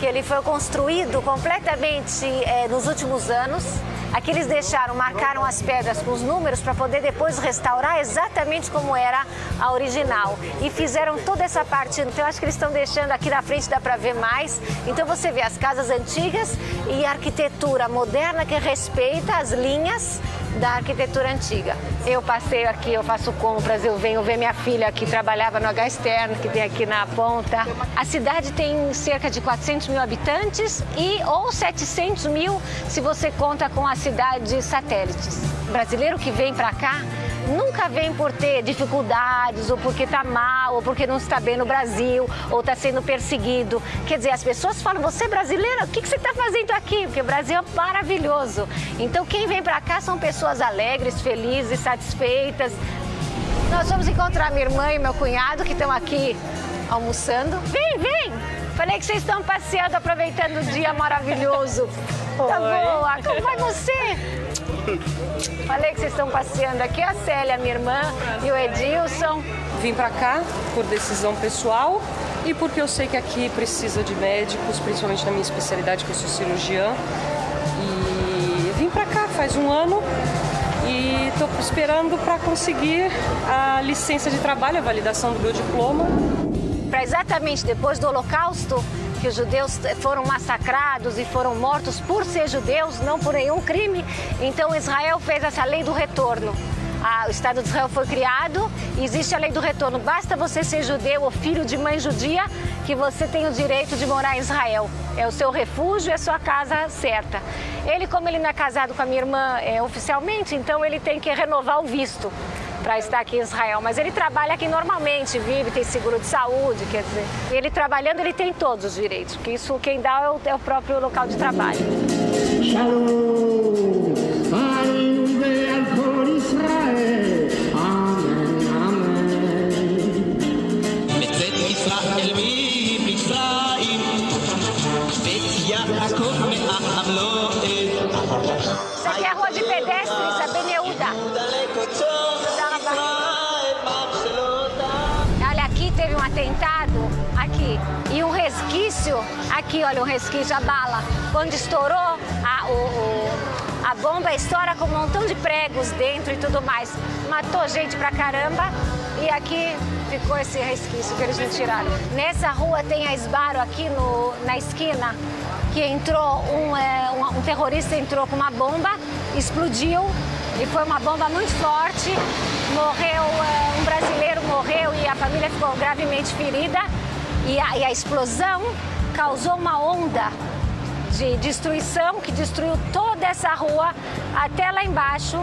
que ele foi construído completamente nos últimos anos. Aqui eles marcaram as pedras com os números para poder depois restaurar exatamente como era a original. E fizeram toda essa parte, então eu acho que eles estão deixando aqui na frente, dá para ver mais. Então você vê as casas antigas e a arquitetura moderna que respeita as linhas da arquitetura antiga. Eu passeio aqui, eu faço compras, eu venho ver minha filha que trabalhava no H Externo, que tem aqui na ponta. A cidade tem cerca de 400 mil habitantes ou 700 mil se você conta com as cidades satélites. O brasileiro que vem para cá nunca vem por ter dificuldades, ou porque está mal, ou porque não está bem no Brasil, ou está sendo perseguido. Quer dizer, as pessoas falam, você é brasileira, o que você está fazendo aqui? Porque o Brasil é maravilhoso. Então quem vem para cá são pessoas alegres, felizes, satisfeitas. Nós vamos encontrar minha irmã e meu cunhado que estão aqui almoçando. Vem, vem! Falei que vocês estão passeando, aproveitando o dia maravilhoso. Tá boa, como vai você? Falei que vocês estão passeando aqui, a Célia, minha irmã, e o Edilson. Vim pra cá por decisão pessoal e porque eu sei que aqui precisa de médicos, principalmente na minha especialidade, que eu sou cirurgiã. faz um ano e estou esperando para conseguir a licença de trabalho, a validação do meu diploma. Para exatamente depois do Holocausto, que os judeus foram massacrados e foram mortos por ser judeus, não por nenhum crime, então Israel fez essa lei do retorno. O Estado de Israel foi criado e existe a lei do retorno. Basta você ser judeu ou filho de mãe judia que você tem o direito de morar em Israel. É o seu refúgio, é a sua casa certa. Ele, como ele não é casado com a minha irmã oficialmente, então ele tem que renovar o visto para estar aqui em Israel. Mas ele trabalha aqui normalmente, vive, tem seguro de saúde, quer dizer. Ele trabalhando, ele tem todos os direitos, porque isso quem dá é o próprio local de trabalho. Isso aqui é a rua de pedestres, a Ben Yehuda. Olha, aqui teve um atentado, aqui, e um resquício, aqui, olha, um resquício, a bala. Quando estourou, a bomba estoura com um montão de pregos dentro e tudo mais. Matou gente pra caramba e aqui ficou esse resquício que eles não tiraram. Nessa rua tem a Sbarro aqui na esquina, que entrou, um terrorista entrou com uma bomba, explodiu e foi uma bomba muito forte. Morreu, um brasileiro morreu e a família ficou gravemente ferida. E a explosão causou uma onda de destruição que destruiu toda essa rua até lá embaixo.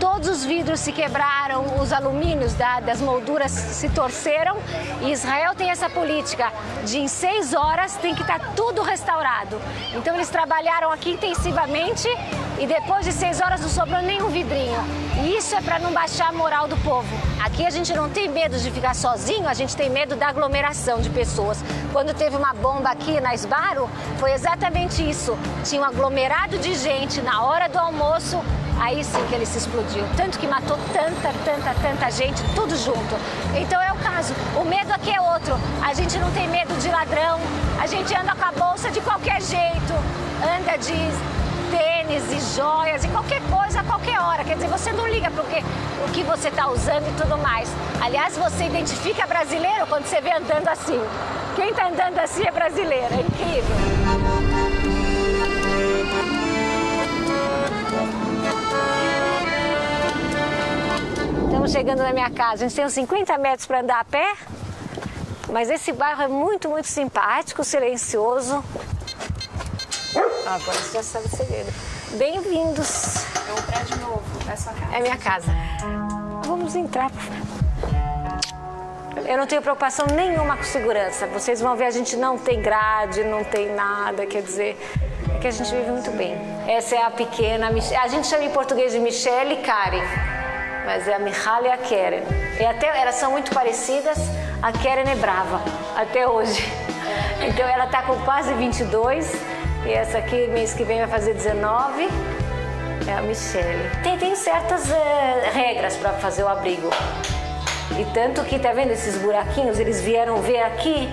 Todos os vidros se quebraram, os alumínios das molduras se torceram e Israel tem essa política de em 6 horas tem que estar tudo restaurado. Então eles trabalharam aqui intensivamente e depois de 6 horas não sobrou nenhum vidrinho. E isso é para não baixar a moral do povo. Aqui a gente não tem medo de ficar sozinho, a gente tem medo da aglomeração de pessoas. Quando teve uma bomba aqui na Sbarro, foi exatamente isso. Tinha um aglomerado de gente na hora do almoço. Aí sim que ele se explodiu. Tanto que matou tanta gente, tudo junto. Então é o caso. O medo aqui é outro. A gente não tem medo de ladrão. A gente anda com a bolsa de qualquer jeito. Anda de tênis e joias e qualquer coisa a qualquer hora. Quer dizer, você não liga para o que você está usando e tudo mais. Aliás, você identifica brasileiro quando você vê andando assim. Quem está andando assim é brasileiro. É incrível. Estamos chegando na minha casa. A gente tem uns 50 metros para andar a pé, mas esse bairro é muito, muito simpático, silencioso. Agora você já sabe o segredo. Bem-vindos. É um prédio novo, é sua casa. É minha casa. Vamos entrar. Eu não tenho preocupação nenhuma com segurança. Vocês vão ver, a gente não tem grade, não tem nada, quer dizer, é que a gente vive muito bem. Essa é a pequena, a gente chama em português de Michelle e Karen. Mas é a Michal e a Keren. Elas são muito parecidas. A Keren é brava, até hoje. Então ela está com quase 22. E essa aqui, mês que vem, vai fazer 19. É a Michelle. Tem certas regras para fazer o abrigo. E tanto que, tá vendo esses buraquinhos? Eles vieram ver aqui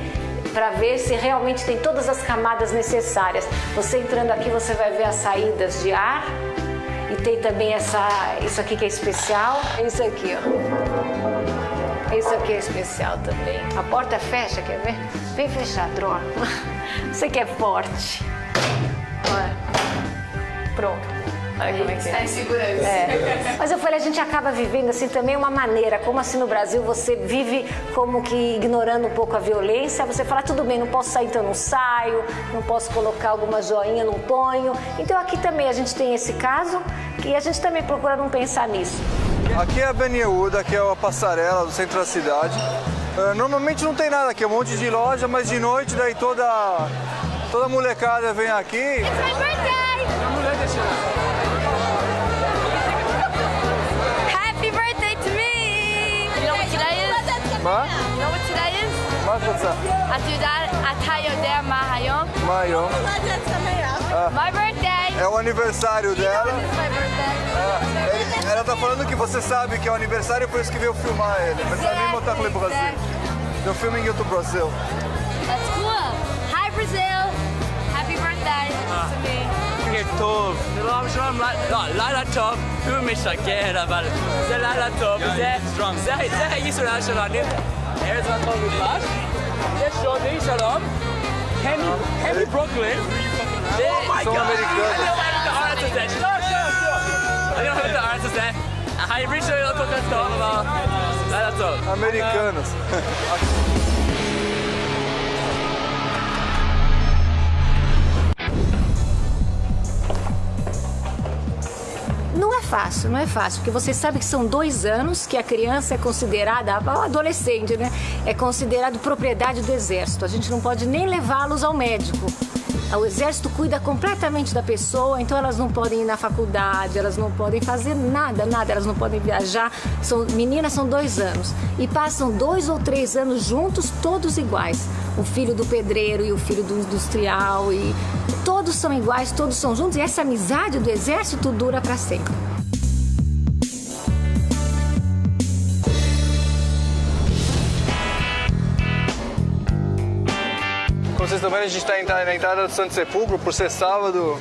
para ver se realmente tem todas as camadas necessárias. Você entrando aqui, você vai ver as saídas de ar. E tem também isso aqui que é especial. Isso aqui, ó. Isso aqui é especial também. A porta fecha, quer ver? Vem fechar, Dror. Você que é forte. Olha. Pronto. Olha como é que é. Está em segurança. É. Mas eu falei, a gente acaba vivendo assim também uma maneira, como assim no Brasil você vive como que ignorando um pouco a violência, você fala, tudo bem, não posso sair, então não saio, não posso colocar alguma joinha, não ponho. Então aqui também a gente tem esse caso e a gente também procura não pensar nisso. Aqui é a Ben Yehuda, aqui é a passarela do centro da cidade. Normalmente não tem nada aqui, é um monte de loja, mas de noite daí toda molecada vem aqui. It's my birthday! Happy birthday to me! You know what today is? מה? You know what today is? מה את רוצה? אתה יודע מה היום? מה היום? My birthday! É o aniversário dela. It's my birthday. Ela tá falando que você sabe que é o aniversário, por isso que veio filmar ele. Mas também botar com o Brasil. They're filming you to Brazil. That's cool. Hi Brazil! Happy birthday to me. בוקר טוב. שלום, לילה טוב, ומשקר, אבל זה לילה טוב, זה הישראל שלנו. ארץ מקום מפש, זה שוני, שלום. הנרי ברוקלין. São americanos. אני אוהב את הארץ הזה, אני אוהב את הארץ הזה. העברית שלי לא כל כך טוב, אבל לילה טוב. Americanos. Não é fácil, porque você sabe que são 2 anos que a criança é considerada, a adolescente, né? É considerado propriedade do exército. A gente não pode nem levá-los ao médico. O exército cuida completamente da pessoa, então elas não podem ir na faculdade, elas não podem fazer nada, elas não podem viajar. Meninas são 2 anos e passam 2 ou 3 anos juntos, todos iguais. O filho do pedreiro e o filho do industrial, e todos são iguais, todos são juntos, e essa amizade do exército dura para sempre. Como vocês estão vendo, a gente está na entrada do Santo Sepulcro, por ser sábado,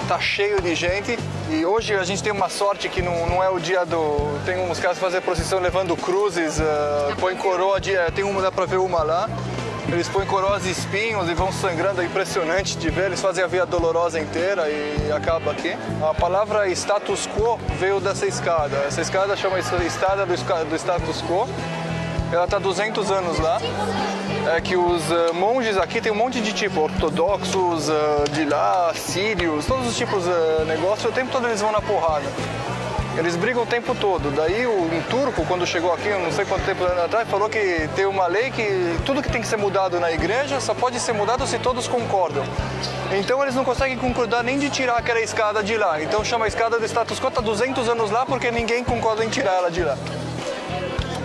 tá cheio de gente. E hoje a gente tem uma sorte que não é o dia do... Tem uns caras que fazem procissão levando cruzes, põem coroa, tem uma, dá pra ver uma lá. Eles põem coroas e espinhos e vão sangrando, é impressionante de ver. Eles fazem a Via Dolorosa inteira e acaba aqui. A palavra status quo veio dessa escada. Essa escada chama Escada do Status Quo. Ela está há 200 anos lá. É que os monges aqui tem um monte de tipo, ortodoxos, de lá, sírios, todos os tipos de negócio, o tempo todo eles vão na porrada. Eles brigam o tempo todo. Daí um turco, quando chegou aqui, não sei quanto tempo atrás, falou que tem uma lei que tudo que tem que ser mudado na igreja só pode ser mudado se todos concordam. Então eles não conseguem concordar nem de tirar aquela escada de lá. Então chama a escada do status quo, está 200 anos lá porque ninguém concorda em tirar ela de lá.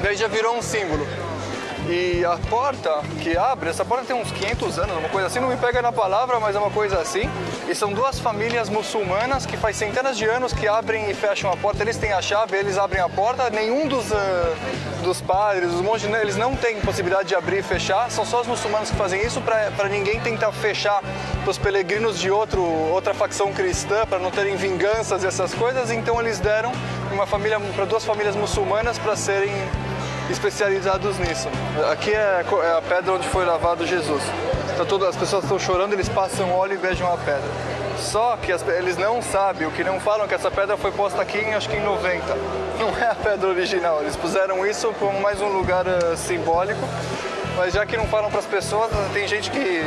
Daí já virou um símbolo. E a porta que abre, essa porta tem uns 500 anos, uma coisa assim, não me pega na palavra, mas é uma coisa assim. E são 2 famílias muçulmanas que faz centenas de anos que abrem e fecham a porta. Eles têm a chave, eles abrem a porta. Nenhum dos padres, dos monges, eles não têm possibilidade de abrir e fechar. São só os muçulmanos que fazem isso para ninguém tentar fechar para os peregrinos de outra facção cristã, para não terem vinganças e essas coisas. Então eles deram para 2 famílias muçulmanas para serem especializados nisso. Aqui é a pedra onde foi lavado Jesus. Então, as pessoas estão chorando, eles passam óleo e beijam a pedra. Só que eles não sabem, o que não falam é que essa pedra foi posta aqui acho que em 90. Não é a pedra original, eles puseram isso como mais um lugar simbólico. Mas já que não falam para as pessoas, tem gente que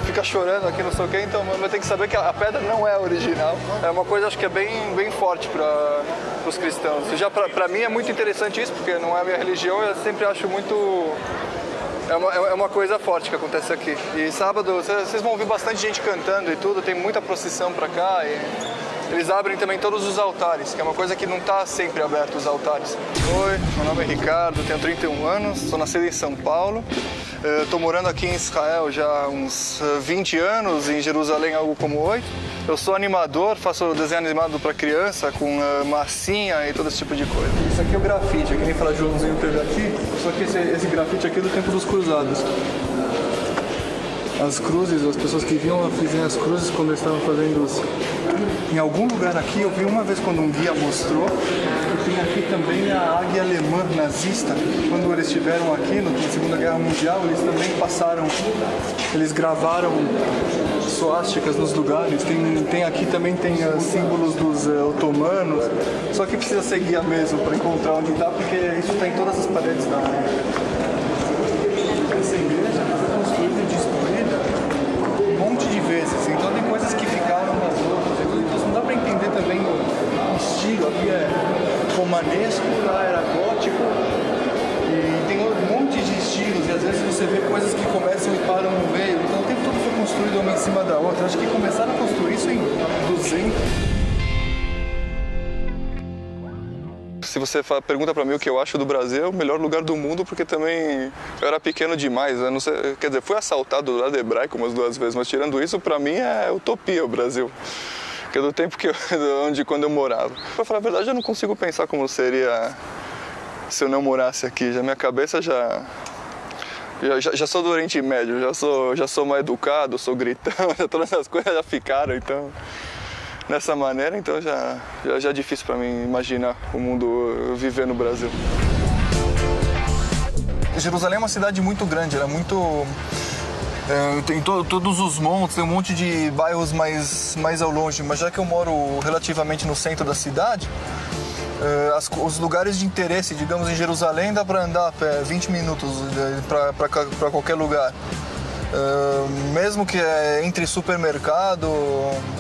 fica chorando aqui, não sei o quê, então eu tenho que saber que a pedra não é original. É uma coisa, acho que é bem forte para os cristãos. Já para mim é muito interessante isso, porque não é a minha religião, eu sempre acho muito... É uma coisa forte que acontece aqui. E sábado, vocês vão ouvir bastante gente cantando e tudo, tem muita procissão para cá. E eles abrem também todos os altares, que é uma coisa que não está sempre aberto, os altares. Oi, meu nome é Ricardo, tenho 31 anos, sou nascido em São Paulo. Estou morando aqui em Israel já há uns 20 anos, em Jerusalém algo como 8. Eu sou animador, faço desenho animado para criança, com massinha e todo esse tipo de coisa. Isso aqui é o grafite, aqui nem fala Joãozinho teve aqui, só que esse grafite aqui é do tempo dos cruzados. As cruzes, as pessoas que vinham fazer as cruzes quando eles estavam fazendo os... Em algum lugar aqui, eu vi uma vez quando um guia mostrou, que tem aqui também a águia alemã nazista. Quando eles estiveram aqui na Segunda Guerra Mundial, eles também eles gravaram suásticas nos lugares. Aqui também tem símbolos dos otomanos, só que precisa ser guia mesmo para encontrar onde está, porque isso está em todas as paredes da área. Essa igreja foi construída e destruída um monte de vezes, então tem coisas que ficaram nas outras, então não dá para entender também o estilo. Aqui é romanesco, lá era gótico, e tem um monte de estilos, e às vezes você vê coisas que começam e param no meio, então o tempo todo foi construído uma em cima da outra. Acho que começaram a construir isso em 200. Se você pergunta para mim o que eu acho do Brasil, é o melhor lugar do mundo, porque também eu era pequeno demais, eu não sei, quer dizer, fui assaltado do lado hebraico umas 2 vezes, mas tirando isso, para mim é utopia o Brasil, que é do tempo quando eu morava. Para falar a verdade, eu não consigo pensar como seria se eu não morasse aqui, minha cabeça já sou do Oriente Médio, já sou mais educado, sou gritão, todas as coisas já ficaram, então nessa maneira, então já é difícil para mim imaginar o mundo viver no Brasil. Jerusalém é uma cidade muito grande, ela é muito... tem todos os montes, tem um monte de bairros mais ao longe, mas já que eu moro relativamente no centro da cidade, os lugares de interesse, digamos, em Jerusalém, dá para andar 20 minutos para qualquer lugar. Mesmo que entre supermercado,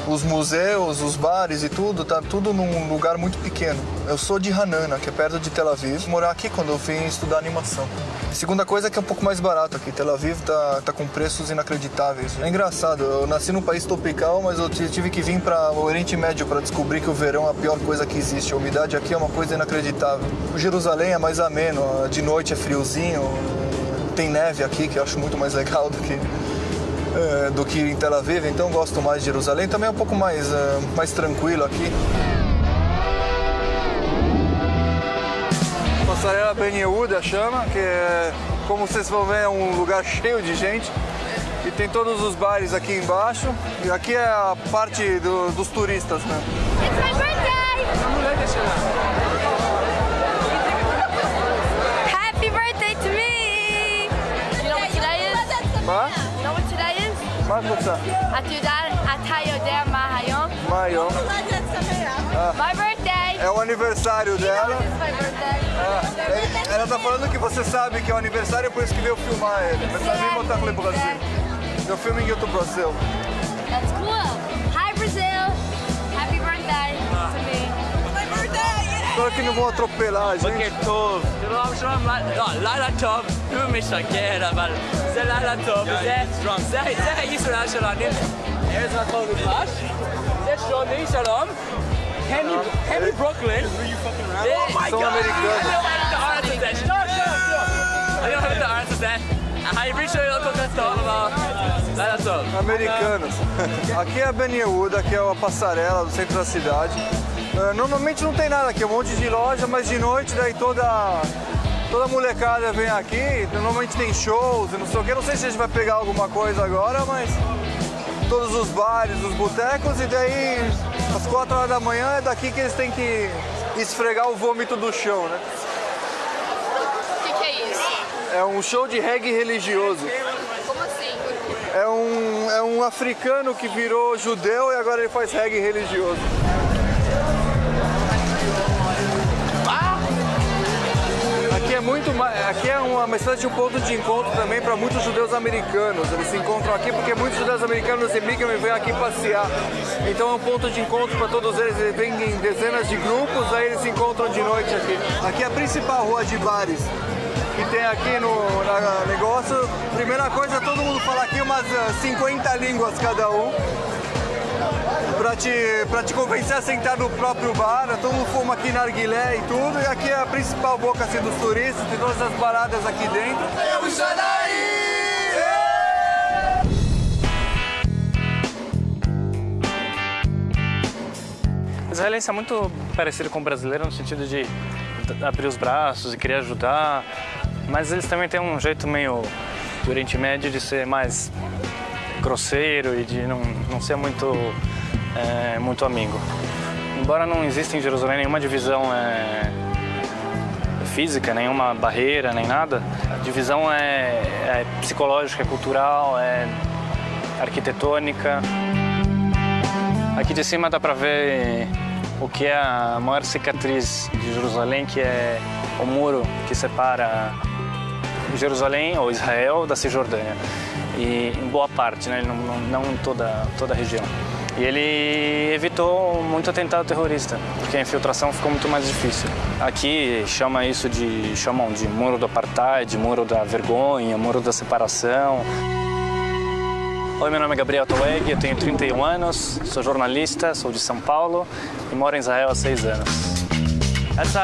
os museus, os bares e tudo, tá tudo num lugar muito pequeno. Eu sou de Hanana, que é perto de Tel Aviv, morar aqui quando eu vim estudar animação. Segunda coisa é que é um pouco mais barato aqui. Tel Aviv tá com preços inacreditáveis. É engraçado, eu nasci num país tropical, mas eu tive que vir para o Oriente Médio para descobrir que o verão é a pior coisa que existe. A umidade aqui é uma coisa inacreditável. O Jerusalém é mais ameno, de noite é friozinho. Tem neve aqui, que eu acho muito mais legal do que em Tel Aviv, então eu gosto mais de Jerusalém. Também é um pouco mais tranquilo aqui. Passarela Ben Yehuda chama, que é, como vocês vão ver, é um lugar cheio de gente. E tem todos os bares aqui embaixo. E aqui é a parte dos turistas, né? It's my birthday! Happy birthday to me! You know what today is? What? You know what today is? What's that? אתה יודע מה היום? מה היום? My birthday! É o aniversário dela. It's my birthday. Ela tá falando que você sabe que é o aniversário, por isso que veio filmar ele. Mas também botar no Brasil. Eu filmo em outro Brasil. That's cool. Hi Brazil! Happy birthday to me. My birthday! Espero que não vão atropelar a gente. בוקר טוב. שלום, לילה טוב. הוא משקר, אבל זה לילה טוב. זה הישראל שלנו. ארץ נתון ופש. זה שוני, שלום. הנרי ברוקלין. São americanos. אני אוהב את הארץ הזה. העברית שלי לא כל כך טוב, אבל לילה טוב. Americanos. Aqui é a Ben Yehuda, que é a passarela do centro da cidade. Normalmente não tem nada aqui, é um monte de loja, mas de noite daí toda molecada vem aqui, normalmente tem shows e não sei o que. Não sei se a gente vai pegar alguma coisa agora, mas todos os bares, os botecos, e daí às 4 horas da manhã é daqui que eles têm que esfregar o vômito do chão, né? O que é isso? É um show de reggae religioso. Como assim? É um africano que virou judeu e agora ele faz reggae religioso. Aqui é uma espécie de um ponto de encontro também para muitos judeus americanos. Eles se encontram aqui porque muitos judeus americanos emigram e vêm aqui passear. Então é um ponto de encontro para todos eles. Eles vêm em dezenas de grupos, aí eles se encontram de noite aqui. Aqui é a principal rua de bares que tem aqui no negócio. Primeira coisa, todo mundo fala aqui umas 50 línguas cada um. Pra te convencer a sentar no próprio bar, todo mundo fuma aqui na narguilé e tudo, e aqui é a principal boca assim, dos turistas, tem todas as baradas aqui dentro. O israelense é muito parecido com o brasileiro no sentido de abrir os braços e querer ajudar, mas eles também têm um jeito meio do Oriente Médio de ser mais grosseiro e de não ser muito amigo. Embora não exista em Jerusalém nenhuma divisão física, nenhuma barreira, nem nada, a divisão é psicológica, é cultural, é arquitetônica. Aqui de cima dá para ver o que é a maior cicatriz de Jerusalém, que é o muro que separa Jerusalém ou Israel da Cisjordânia. E em boa parte, né? Não em toda a região. E ele evitou muito atentado terrorista, porque a infiltração ficou muito mais difícil. Aqui chamam de muro do apartheid, muro da vergonha, muro da separação. Oi, meu nome é Gabriel Toeg, eu tenho 31 anos, sou jornalista, sou de São Paulo e moro em Israel há 6 anos. Essa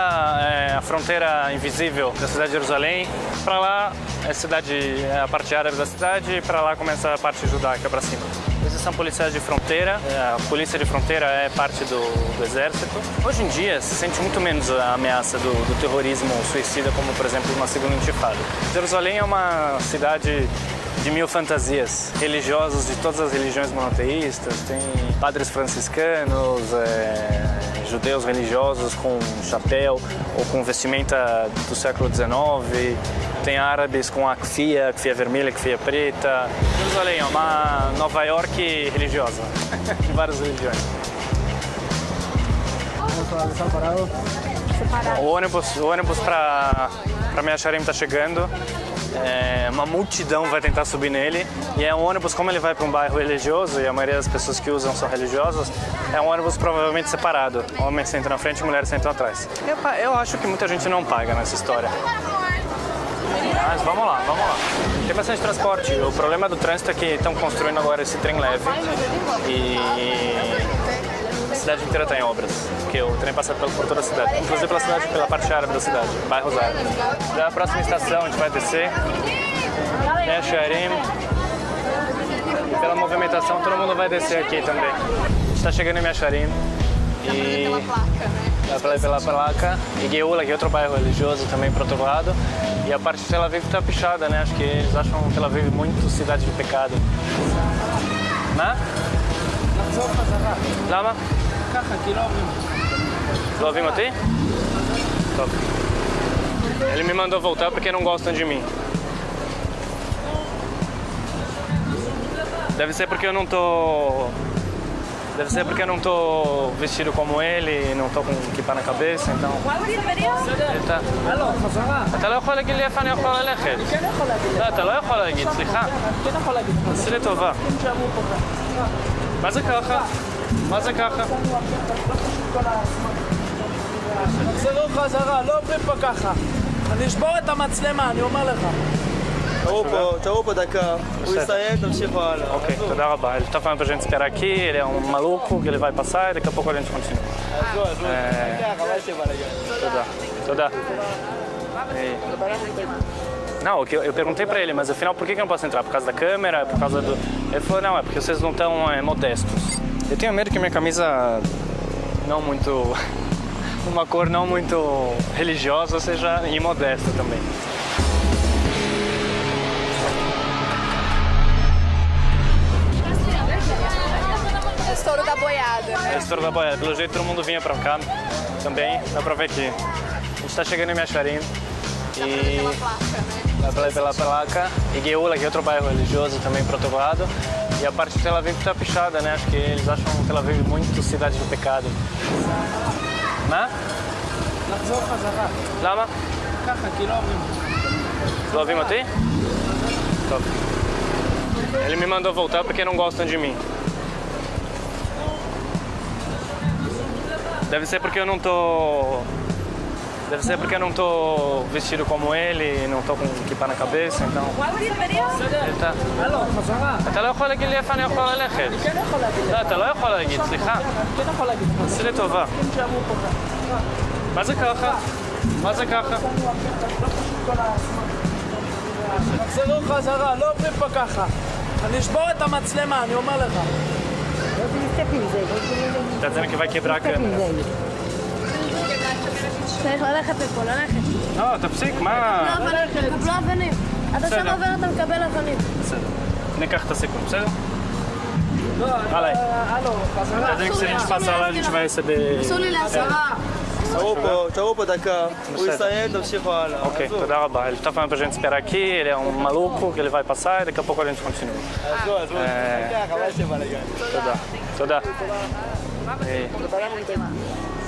é a fronteira invisível da cidade de Jerusalém. Para lá é a parte árabe da cidade e para lá começa a parte judaica para cima. Esses são policiais de fronteira. A polícia de fronteira é parte do exército. Hoje em dia se sente muito menos a ameaça do terrorismo suicida, como por exemplo uma segunda intifada. Jerusalém é uma cidade de mil fantasias. Religiosos de todas as religiões monoteístas, tem padres franciscanos, judeus religiosos com chapéu ou com vestimenta do século XIX, tem árabes com a kfia vermelha, kfia preta. Jerusalém é uma Nova York religiosa, de várias religiões. O ônibus para Meacharim está chegando. Uma multidão vai tentar subir nele, e é um ônibus, como ele vai para um bairro religioso e a maioria das pessoas que usam são religiosas, é um ônibus provavelmente separado. Homens sentam na frente e mulheres sentam atrás. Eu acho que muita gente não paga nessa história. Mas vamos lá. Tem bastante transporte. O problema do trânsito é que estão construindo agora esse trem leve e a cidade inteira está em obras, porque o trem passa por toda a cidade, inclusive pela parte árabe da cidade, bairros árabes. Da próxima estação a gente vai descer, Meacharim, e pela movimentação todo mundo vai descer aqui também. A gente está chegando em Meacharim e pela placa, e Geula, que é outro bairro religioso também para outro lado, e a parte de Tel Aviv está pichada, né? Acho que eles acham Tel Aviv muito cidade de pecado. Né? למה? ככה, כי לא אוהבים. לא אוהבים אותי? טוב. Ele me mandou voltar porque não gostam de mim. Deve ser porque eu não tô vestido como ele, não tô com kipá na cabeça, então... אתה לא יכול להגיד לי איפה אני יכול ללכת. לא, אתה לא יכול להגיד, סליחה. עשי לי טובה. מה זה ככה? מה זה ככה? תחזרו חזרה, לא עוברים פה ככה. אני אשבור את המצלמה, אני אומר לך. תראו פה דקה, הוא יסיים, תמשיכו הלאה. Ok, תודה רבה. Ele tá falando pra gente esperar aqui, ele é um maluco, que ele vai passar e daqui a pouco a gente continua. תודה. Não, eu perguntei pra ele, mas afinal por que eu não posso entrar? Por causa da câmera? Por causa do... Ele falou, não, é porque vocês não estão modestos. Eu tenho medo que minha camisa não muito... uma cor não muito religiosa seja imodesta também. Estouro da boiada, né? Estouro da boiada. Pelo jeito todo mundo vinha pra cá também, dá pra ver aqui. A gente tá chegando em Meacharim e... pela placa, e Geula, que é outro bairro religioso também pro outro lado. E a parte de Tel Aviv tá pichada, né? Acho que eles acham Tel Aviv muito cidade do pecado. Né? לחזור חזרה. למה? ככה, כי לא אוהבים. לא אוהבים אותי? טוב. Ele me mandou voltar porque não gostam de mim. Deve ser porque eu não tô vestido como ele, não tô com kipá na cabeça, então... אתה לא יכול להגיד לי איפה אני יכול ללכת. לא, אתה לא יכול להגיד, סליחה. עשי לי טובה. מה זה ככה? מה זה ככה? תחזרו חזרה, לא עוברים פה ככה. אני אשבור את המצלמה, אני אומר לך. Tá dizendo que vai quebrar a câmera. צריך ללכת לפה, ללכת. לא, תפסיק, מה... לא, אבל קבלו אבנים. אתה שם עובר, אתה מקבל אבנים. בסדר. ניקח את הסיכון, בסדר? Fala aí. Tá dizendo que se a gente passar lá, a gente vai receber... עשו לי לעשרה. תראו פה דקה, הוא יסיים, תמשיכו הלאה. Ok, תודה רבה. Ele tá falando pra gente esperar aqui, ele é um maluco, que ele vai passar e daqui a pouco a gente continua. תודה.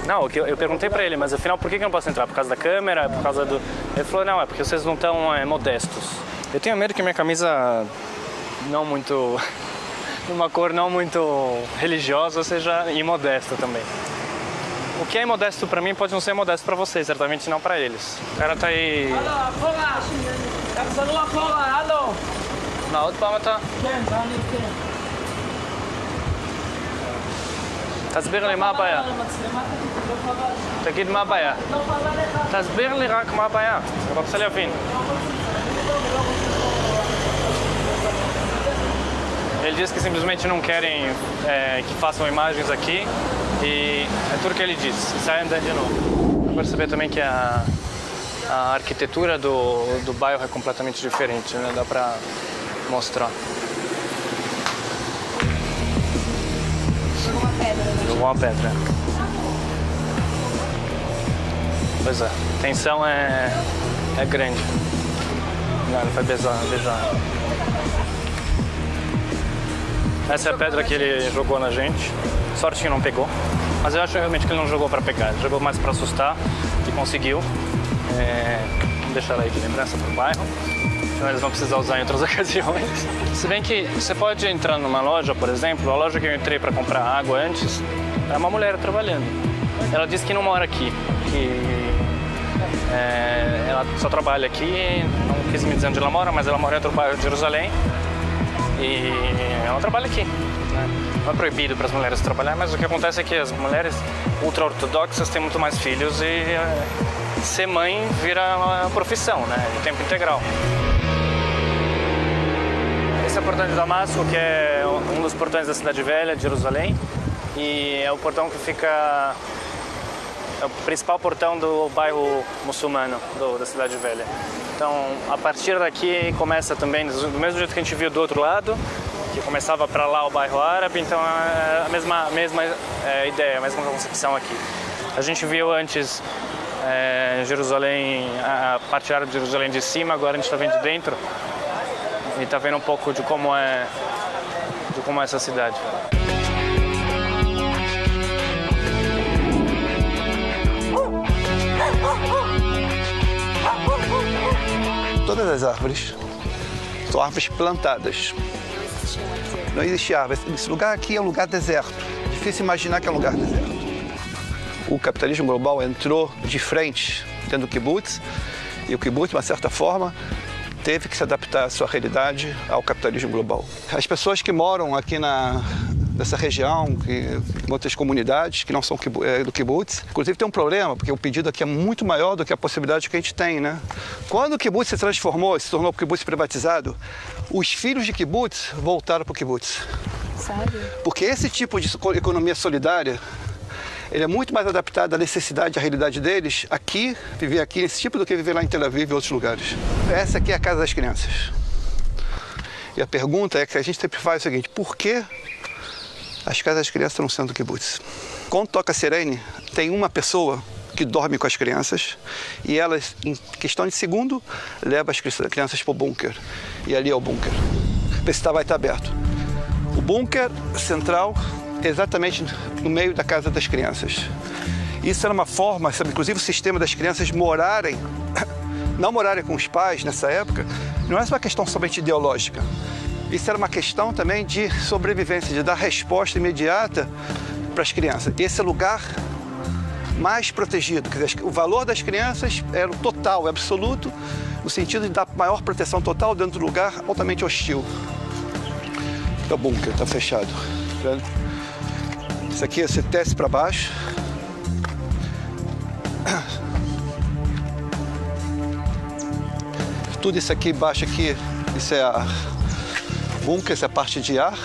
Não, eu perguntei pra ele, mas afinal por que eu não posso entrar? Por causa da câmera? Por causa do... Ele falou, não, é porque vocês não estão modestos. Eu tenho medo que minha camisa não muito... uma cor não muito religiosa seja imodesta também. O que é imodesto pra mim pode não ser modesto pra vocês, certamente não pra eles. O cara tá aí... תחזרו אחורה, הלו. מה, עוד פעם אתה? כן, תעני, כן. תסביר לי מה הבעיה. תגיד מה הבעיה. תסביר לי רק מה הבעיה. אני רוצה להבין. Ele diz que simplesmente não querem que façam imagens aqui e é tudo que ele diz. E sai andando de novo. Vou perceber também que a arquitetura do bairro é completamente diferente, né? Dá mostrar. Jogou uma pedra, né? Jogou uma pedra. Pois é, a tensão é grande. Não, ele vai beijar. Essa é a pedra que ele jogou na gente. Sorte que não pegou. Mas eu acho realmente que ele não jogou para pegar. Ele jogou mais para assustar e conseguiu. Vou deixar ela aí de lembrança pro bairro. Então eles vão precisar usar em outras ocasiões. Se bem que você pode entrar numa loja, por exemplo, a loja que eu entrei para comprar água antes, é uma mulher trabalhando. Ela disse que não mora aqui, que ela só trabalha aqui, não quis me dizer onde ela mora, mas ela mora em outro bairro de Jerusalém e ela trabalha aqui. Não é proibido para as mulheres trabalhar, mas o que acontece é que as mulheres ultra-ortodoxas têm muito mais filhos e ser mãe vira uma profissão, né, de tempo integral. Esse é o portão de Damasco, que é um dos portões da Cidade Velha de Jerusalém e é o portão que fica... É o principal portão do bairro muçulmano da Cidade Velha. Então, a partir daqui começa também, do mesmo jeito que a gente viu do outro lado, que começava para lá o bairro árabe, então é a mesma ideia, a mesma concepção aqui. A gente viu antes Jerusalém, a parte árabe de Jerusalém de cima, agora a gente está vendo de dentro e está vendo um pouco de como é essa cidade. Todas as árvores são árvores plantadas. Não existe árvore. Esse lugar aqui é um lugar deserto. Difícil imaginar que é um lugar deserto. O capitalismo global entrou de frente dentro do kibbutz e o kibbutz, de uma certa forma, teve que se adaptar à sua realidade ao capitalismo global. As pessoas que moram aqui nessa região, em outras comunidades que não são do kibbutz, inclusive tem um problema, porque o pedido aqui é muito maior do que a possibilidade que a gente tem, né? Quando o kibbutz se transformou, se tornou kibbutz privatizado, os filhos de kibbutz voltaram para o kibbutz. Sério? Porque esse tipo de economia solidária, ele é muito mais adaptado à necessidade, à realidade deles, viver aqui, nesse tipo, do que viver lá em Tel Aviv e outros lugares. Essa aqui é a casa das crianças. E a pergunta é que a gente sempre faz o seguinte: por que as casas das crianças estão no centro do kibbutz? Quando toca a sirene, tem uma pessoa que dorme com as crianças e elas, em questão de segundo, leva as crianças para o bunker. E ali é o bunker. Vai estar aberto. O bunker central é exatamente no meio da casa das crianças. Isso era uma forma, inclusive o sistema das crianças não morarem com os pais nessa época, não é uma questão somente ideológica. Isso era uma questão também de sobrevivência, de dar resposta imediata para as crianças. Esse é o lugar mais protegido. Quer dizer, o valor das crianças era o total, absoluto, no sentido de dar maior proteção total dentro do lugar altamente hostil. É o bunker, está fechado. Isso aqui você desce para baixo. Tudo isso aqui embaixo aqui, isso é a bunker, essa é a parte de ar.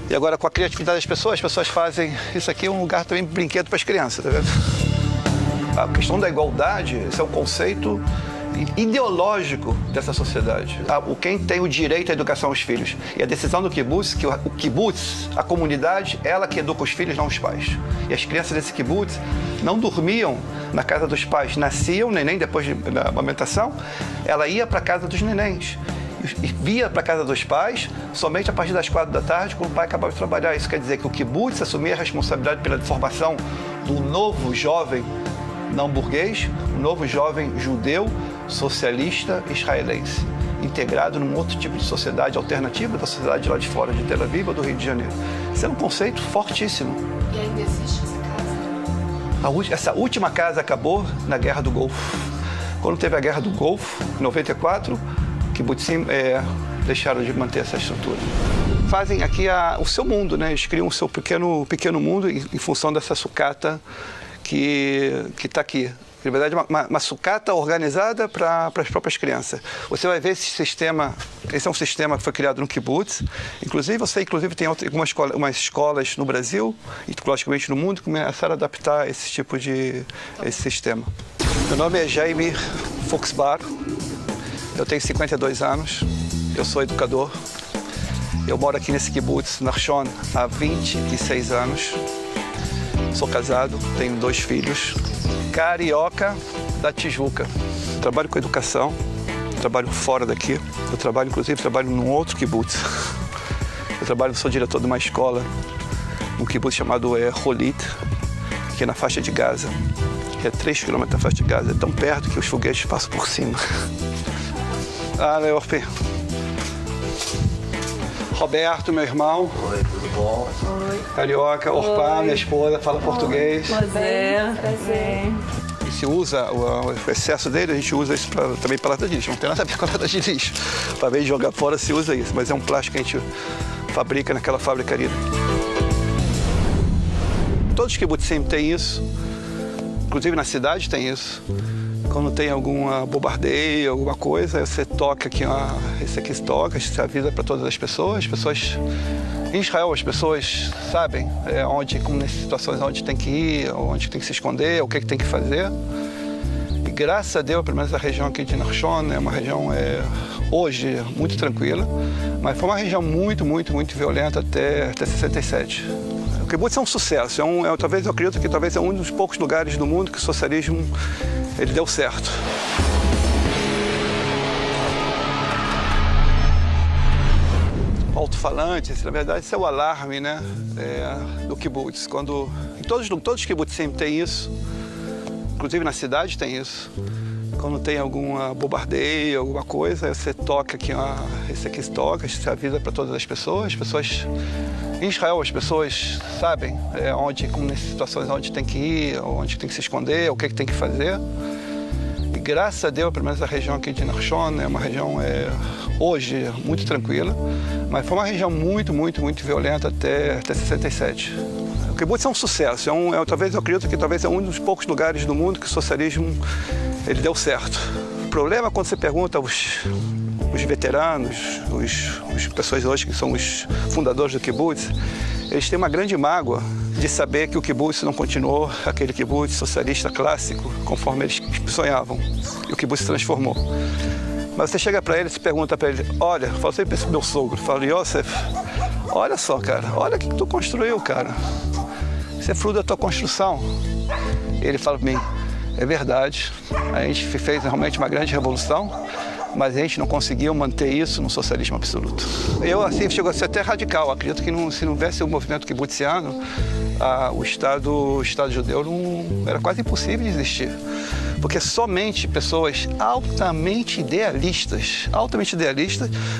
E agora, com a criatividade das pessoas, as pessoas fazem isso aqui, um lugar também brinquedo para as crianças, tá vendo? A questão da igualdade, esse é um conceito ideológico dessa sociedade. Quem tem o direito à educação aos filhos. E a decisão do kibbutz, que o kibbutz, a comunidade, ela que educa os filhos, não os pais. E as crianças desse kibbutz não dormiam na casa dos pais. Nasciam, o neném, depois da amamentação, ela ia para a casa dos nenéns. E via para a casa dos pais somente a partir das 4 da tarde, quando o pai acabava de trabalhar. Isso quer dizer que o kibbutz assumia a responsabilidade pela formação do novo jovem não burguês, um novo jovem judeu, socialista, israelense, integrado num outro tipo de sociedade alternativa da sociedade lá de fora de Tel Aviv ou do Rio de Janeiro. Isso é um conceito fortíssimo. E ainda existe essa casa? Essa última casa acabou na Guerra do Golfo. Quando teve a Guerra do Golfo, em 94, kibbutzim deixaram de manter essa estrutura. Fazem aqui o seu mundo, né? Eles criam o seu pequeno mundo em função dessa sucata que está aqui. Na verdade, uma sucata organizada para as próprias crianças. Você vai ver esse sistema, esse é um sistema que foi criado no kibbutz. Inclusive, tem algumas escolas no Brasil e, logicamente, no mundo, que começaram a adaptar esse tipo de sistema. Meu nome é Jaime Fuchsbar, eu tenho 52 anos. eu sou educador. Eu moro aqui nesse kibbutz, Nachshon, há 26 anos. Sou casado, tenho 2 filhos. Carioca da Tijuca. Trabalho com educação, trabalho fora daqui. Eu trabalho, inclusive, num outro kibbutz. Sou diretor de uma escola, um kibbutz chamado Holit, que é na faixa de Gaza, que é 3 quilômetros da faixa de Gaza. É tão perto que os foguetes passam por cima. Ah, Leorpe. Roberto, meu irmão. Oi, tudo bom? Oi. Carioca, Orpá, minha esposa, fala português. Prazer. E se usa o excesso dele, a gente usa isso também para lata de lixo. Não tem nada a ver com a lata de lixo. Para vez de jogar fora, se usa isso. Mas é um plástico que a gente fabrica naquela fabricaria. Todos os kibbutzim têm isso. Inclusive na cidade tem isso. Quando tem alguma bombardeio, alguma coisa, você toca aqui, esse aqui toca, você avisa para todas as pessoas. Em Israel, as pessoas sabem como nessas situações onde tem que ir, onde tem que se esconder, o que tem que fazer. E graças a Deus, pelo menos a região aqui de Nachshon é uma região hoje muito tranquila, mas foi uma região muito violenta até 67. O kibbutz é um sucesso, talvez eu acredito que talvez é um dos poucos lugares do mundo que o socialismo ele deu certo. Alto-falantes, na verdade, isso é o alarme, né, do kibbutz. Em todos os kibbutzim tem isso, inclusive na cidade tem isso. Quando tem alguma bombardeio, alguma coisa, você toca aqui, esse aqui toca, você avisa para todas as pessoas. Em Israel, as pessoas sabem como nessas situações onde tem que ir, onde tem que se esconder, o que tem que fazer. E graças a Deus, pelo menos a região aqui de Nachshon é uma região hoje muito tranquila, mas foi uma região muito violenta até 67. O kibbutz é um sucesso, talvez eu acredito que talvez é um dos poucos lugares do mundo que o socialismo ele deu certo. O problema é quando você pergunta aos veteranos, as pessoas hoje que são os fundadores do kibbutz, eles têm uma grande mágoa de saber que o kibbutz não continuou aquele kibbutz socialista clássico conforme eles sonhavam. E o kibbutz se transformou. Mas você chega para ele e pergunta para ele, olha, fala sempre para esse meu sogro, fala, Yosef, olha só, cara, olha o que tu construiu, cara. Isso é fruto da tua construção. E ele fala para mim, é verdade, a gente fez realmente uma grande revolução, mas a gente não conseguiu manter isso no socialismo absoluto. Eu, assim, chegou a ser até radical. Acredito que se não houvesse o movimento kibbutziano, o Estado judeu era quase impossível de existir. Porque somente pessoas altamente idealistas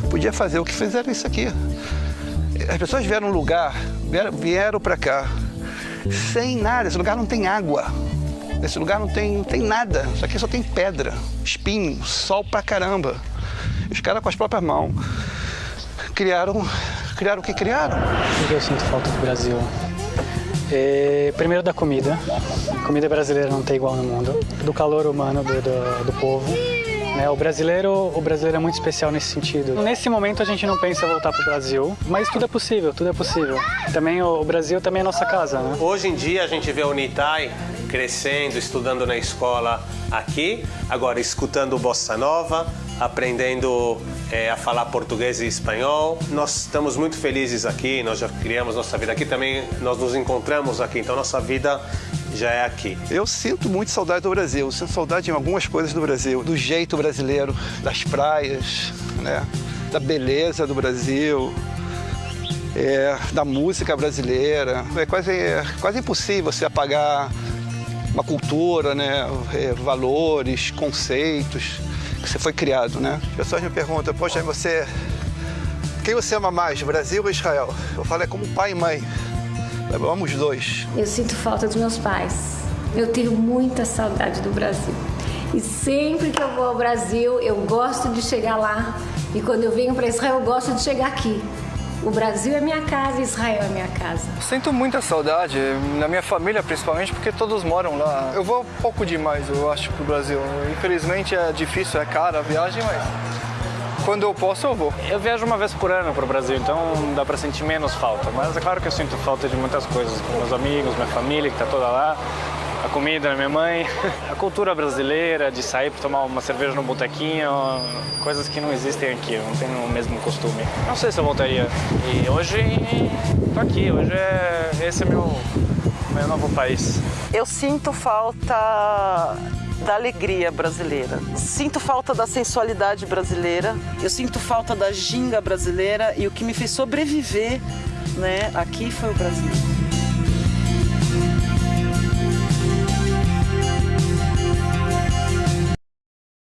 podiam fazer o que fizeram isso aqui. As pessoas vieram vieram para cá, sem nada. Esse lugar não tem água. Nesse lugar não tem nada, isso aqui só tem pedra, espinho, sol pra caramba. Os caras com as próprias mãos criaram o que criaram. O que eu sinto falta do Brasil? Primeiro da comida. A comida brasileira não tem igual no mundo. Do calor humano do povo. O brasileiro é muito especial nesse sentido. Nesse momento a gente não pensa em voltar para o Brasil, mas tudo é possível. Também o Brasil também é nossa casa, né? Hoje em dia a gente vê o Nitai crescendo, estudando na escola aqui, agora escutando bossa nova, aprendendo a falar português e espanhol. Nós estamos muito felizes aqui, nós já criamos nossa vida aqui, também nós nos encontramos aqui, então nossa vida já é aqui. Eu sinto muito saudade do Brasil, sinto saudade em algumas coisas do Brasil, do jeito brasileiro, das praias, né? Da beleza do Brasil, da música brasileira. É quase impossível você apagar uma cultura, né? Valores, conceitos que você foi criado, né? As pessoas me perguntam, poxa, quem você ama mais, Brasil ou Israel? Eu falo, é como pai e mãe. Eu amo os dois. Eu sinto falta dos meus pais. Eu tenho muita saudade do Brasil. E sempre que eu vou ao Brasil, eu gosto de chegar lá. E quando eu venho para Israel, eu gosto de chegar aqui. O Brasil é minha casa, Israel é minha casa. Sinto muita saudade, na minha família principalmente, porque todos moram lá. Eu vou pouco demais, eu acho, pro Brasil. Infelizmente é difícil, é cara a viagem, mas quando eu posso, eu vou. Eu viajo uma vez por ano pro Brasil, então dá pra sentir menos falta. Mas é claro que eu sinto falta de muitas coisas, com meus amigos, minha família que tá toda lá. a comida da minha mãe, a cultura brasileira de sair para tomar uma cerveja no botequinho, coisas que não existem aqui, não tem o mesmo costume. Não sei se eu voltaria. E hoje tô aqui, hoje esse é meu novo país. Eu sinto falta da alegria brasileira, sinto falta da sensualidade brasileira, eu sinto falta da ginga brasileira e o que me fez sobreviver, né, aqui foi o Brasil.